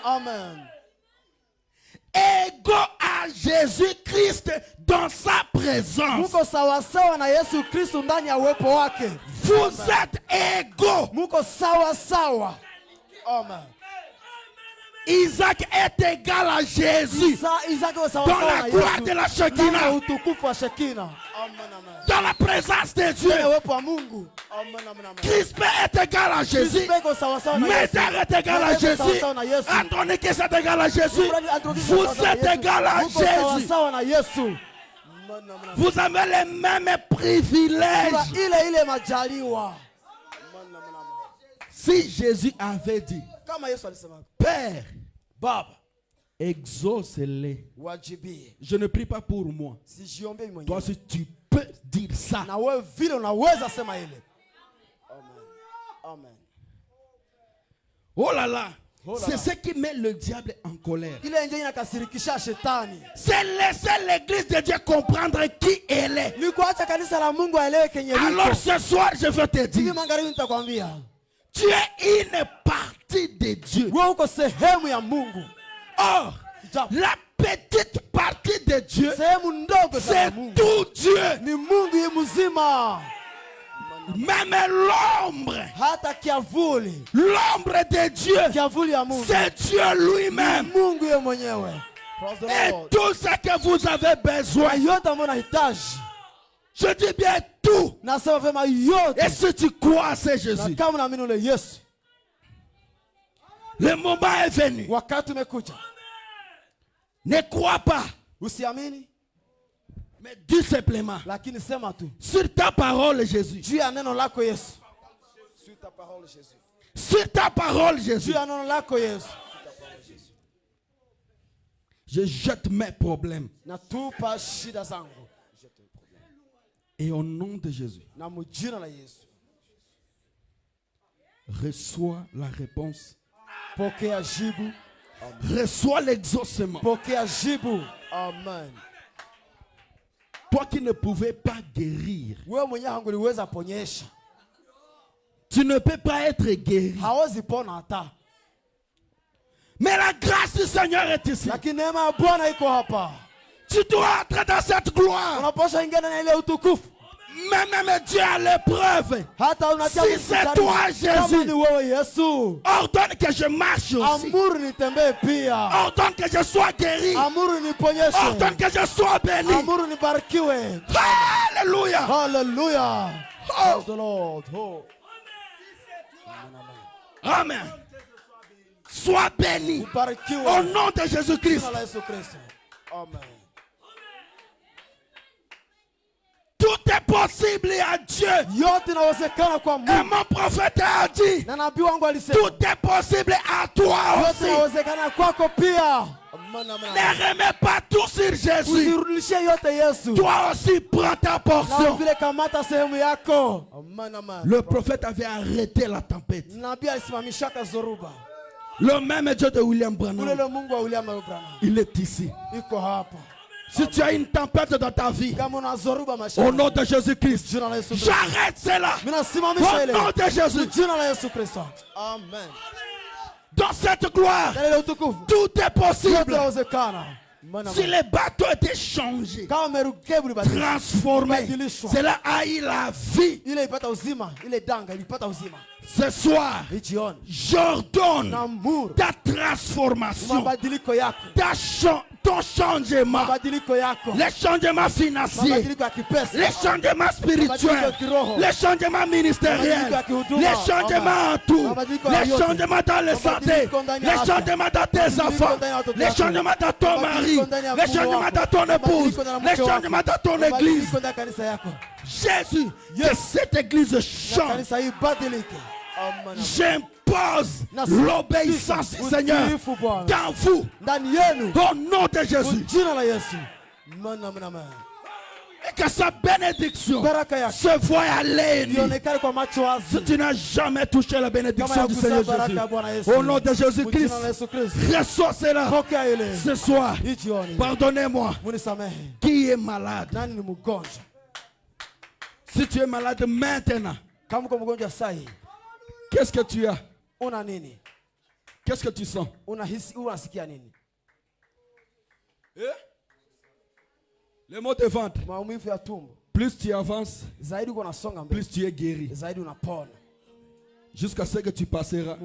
Amen. Égaux à Jésus-Christ dans sa présence. Vous êtes égaux. Amen. Isaac est égal à Jésus dans la gloire de la Shekinah, dans la présence de Dieu. Crispin est égal à Jésus, Médard est égal à Jésus, Andronicus est égal à Jésus, vous êtes égal à Jésus. Vous avez les mêmes privilèges. Si Jésus avait dit, Père, exauce-les. Je ne prie pas pour moi. Toi, si tu peux dire ça. Oh là là. C'est ce qui met le diable en colère. C'est laisser l'église de Dieu comprendre qui elle est. Alors ce soir, je veux te dire, tu es une partie de Dieu. Or, la petite partie de Dieu, c'est tout Dieu. Même l'ombre de Dieu, c'est Dieu lui-même. Et tout ce que vous avez besoin, je dis bien tout. Et si tu crois, c'est Jésus. Le moment est venu. Ne crois pas, mais dis simplement sur ta parole, Jésus. Sur ta parole, Jésus. Je jette mes problèmes. Et au nom de Jésus, reçois la réponse. Reçois l'exaucement. Amen. Toi qui ne pouvais pas guérir, tu ne peux pas être guéri. Mais la grâce du Seigneur est ici. Tu dois entrer dans cette gloire. Même Dieu a l'épreuve. Si c'est toi, Jésus, ordonne que je marche aussi. Ordonne que je sois guéri. Ordonne que je sois béni. Alléluia. Alléluia. Praise the Lord. Amen. Sois béni au nom de Jésus-Christ. Amen. Tout est possible à Dieu. Et mon prophète a dit, tout est possible à toi aussi. Ne remets pas tout sur Jésus. Toi aussi prends ta portion. Le prophète avait arrêté la tempête. Le même Dieu de William Branham, il est ici. Si tu as une tempête dans ta vie, au nom de Jésus-Christ, j'arrête cela. Au nom de Jésus. Amen. Dans cette gloire, tout est possible. Si les bateaux étaient changés, transformés, cela a eu la vie. Ce soir, j'ordonne ta transformation, ton changement, les changements financiers, les changements spirituels, les changements ministériels, les changements en tout, les changements dans la santé, les changements dans tes enfants, les changements dans ton mari, les changements dans ton épouse, les changements dans ton église. Jésus, que cette église change. J'impose l'obéissance du Seigneur dans vous, au nom de Jésus. Et que sa bénédiction se voie aller. Si tu n'as jamais touché la bénédiction du Seigneur Jésus, au nom de Jésus-Christ, reçois cela ce soir. Pardonnez-moi. Qui est malade? Si tu es malade maintenant, qu'est-ce que tu as? Qu'est-ce que tu sens? Les maux de ventre. Plus tu avances, plus tu es guéri. Jusqu'à ce que tu passeras,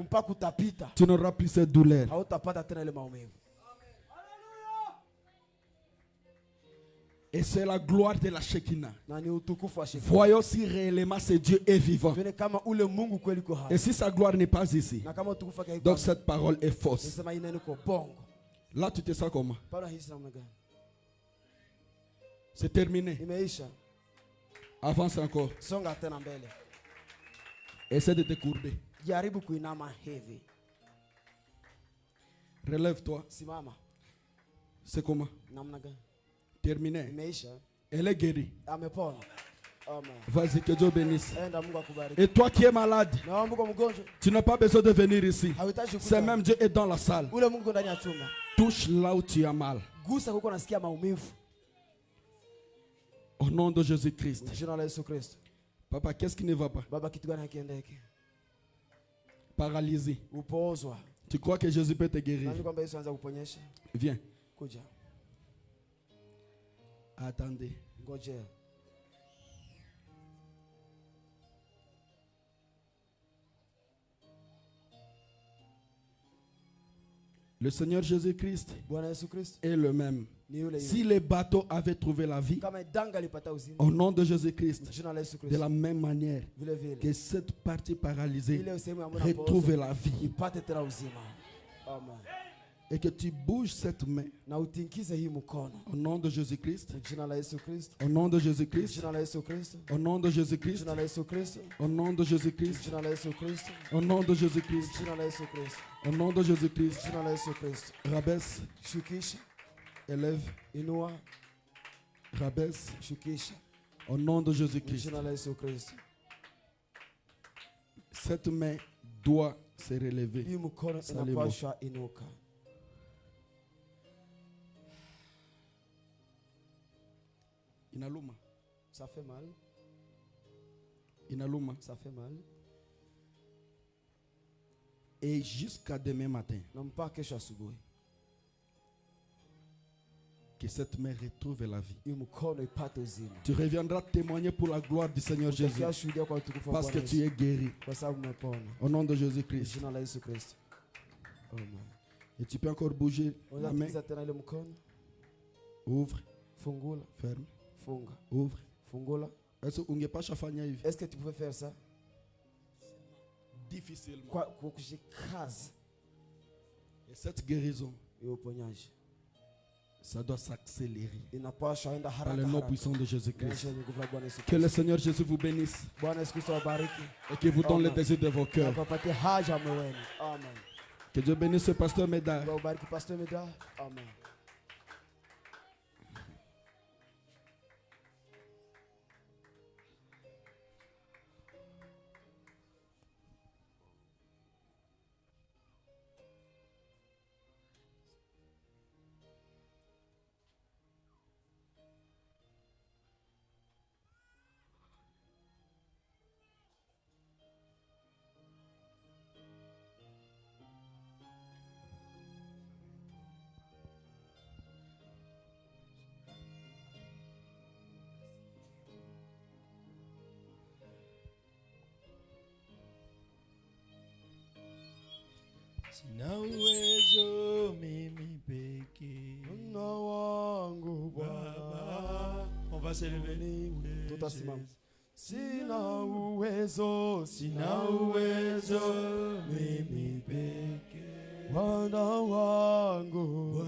tu n'auras plus cette douleur. Et c'est la gloire de la Shekinah. Voyons si réellement ce Dieu est vivant. Et si sa gloire n'est pas ici, donc cette parole est fausse. Là, tu te sens comment? C'est terminé. Avance encore. Essaie de te courber. Relève-toi. C'est comment? Terminé. Elle est guérie. Vas-y, que Dieu bénisse. Et toi qui es malade, tu n'as pas besoin de venir ici. C'est même Dieu est dans la salle. Touche là où tu as mal. Au nom de Jésus-Christ. Papa, qu'est-ce qui ne va pas? Paralysé. Tu crois que Jésus peut te guérir? Viens. Attendez. Le Seigneur Jésus-Christ est le même. Si les bateaux avaient trouvé la vie, au nom de Jésus-Christ, de la même manière que cette partie paralysée retrouve la vie. Et que tu bouges cette main au nom de Jésus-Christ, au nom de Jésus-Christ, au nom de Jésus-Christ, au nom de Jésus-Christ, au nom de Jésus-Christ, au nom de Jésus-Christ. Rabaisse, élève, rabaisse, au nom de Jésus-Christ. Cette main doit se relever. Inaluma. Ça fait mal. Inaluma. Ça fait mal. Et jusqu'à demain matin, que cette main retrouve la vie. Tu reviendras témoigner pour la gloire du Seigneur Jésus. Parce que tu es guéri. Au nom de Jésus-Christ. Et tu peux encore bouger la main. Ouvre. Ferme. Ouvre. Est-ce que tu pouvais faire ça? difficilement. Et cette guérison, ça doit s'accélérer. Dans le nom puissant de Jésus-Christ. Que le Seigneur Jésus vous bénisse. Et qu'il vous donne le désir de vos cœurs. Que Dieu bénisse ce pasteur Médard. Amen. Sina uwezo mimi peke wangu Baba. On va se lever. Tutasimama. Sina uwezo mimi peke Bwana wangu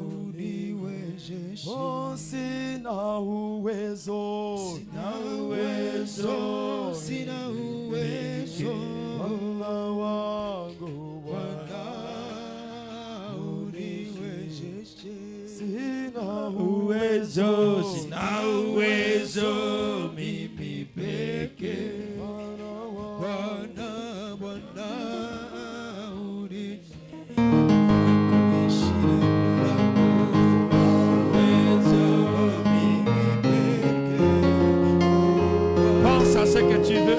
uniwezeshe. Oh, sina uwezo Bwana wangu Bwana uniwezeshe. Sina uwezo mimi peke Bwana Pense à ce que tu veux.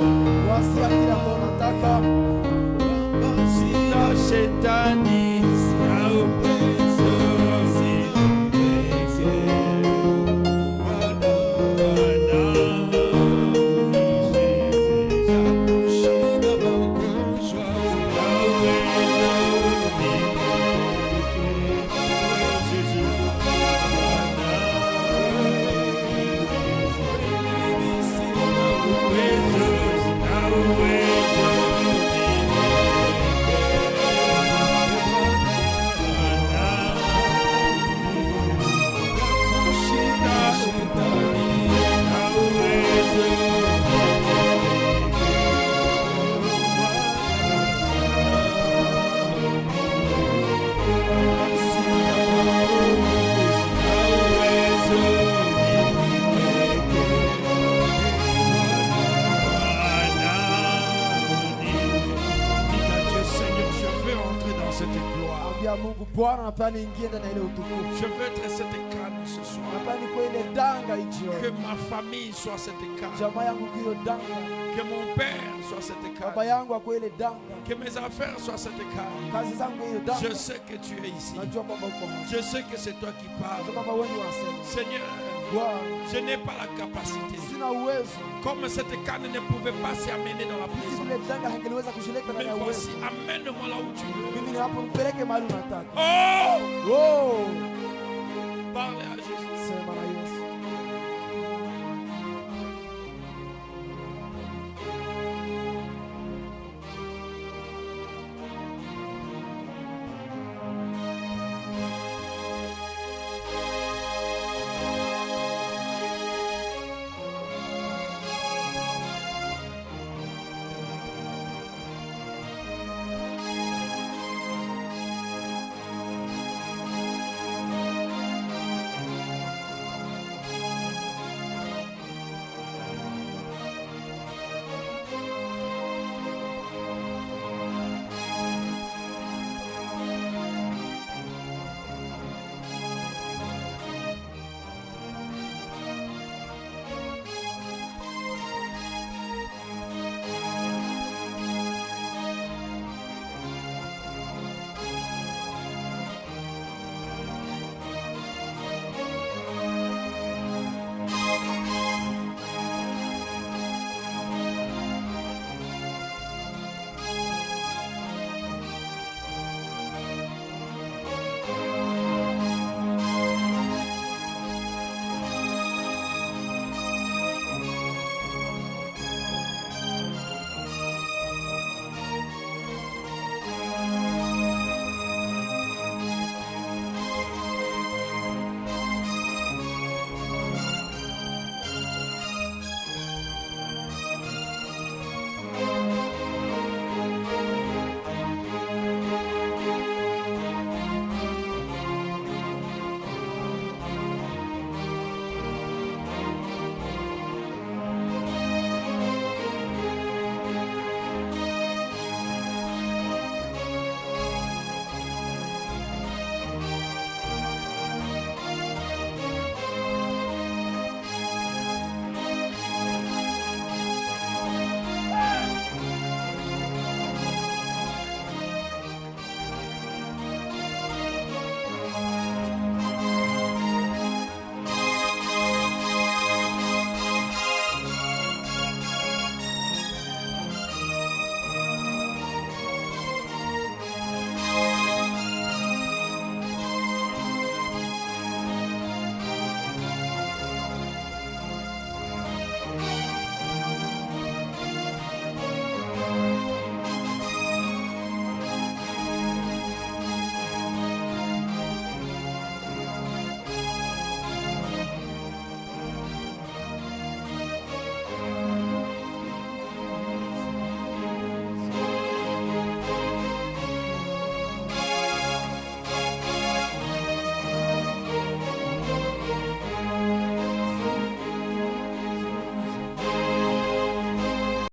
Je veux être cette canne ce soir. Que ma famille soit cette canne. Que mon père soit cette canne. Que mes affaires soient cette canne. Je sais que tu es ici. Je sais que c'est toi qui parles. Seigneur, je n'ai pas la capacité. Comme cette canne ne pouvait pas s'y amener dans la prison. Mais voici, amène-moi là où tu veux. Oh! Parle à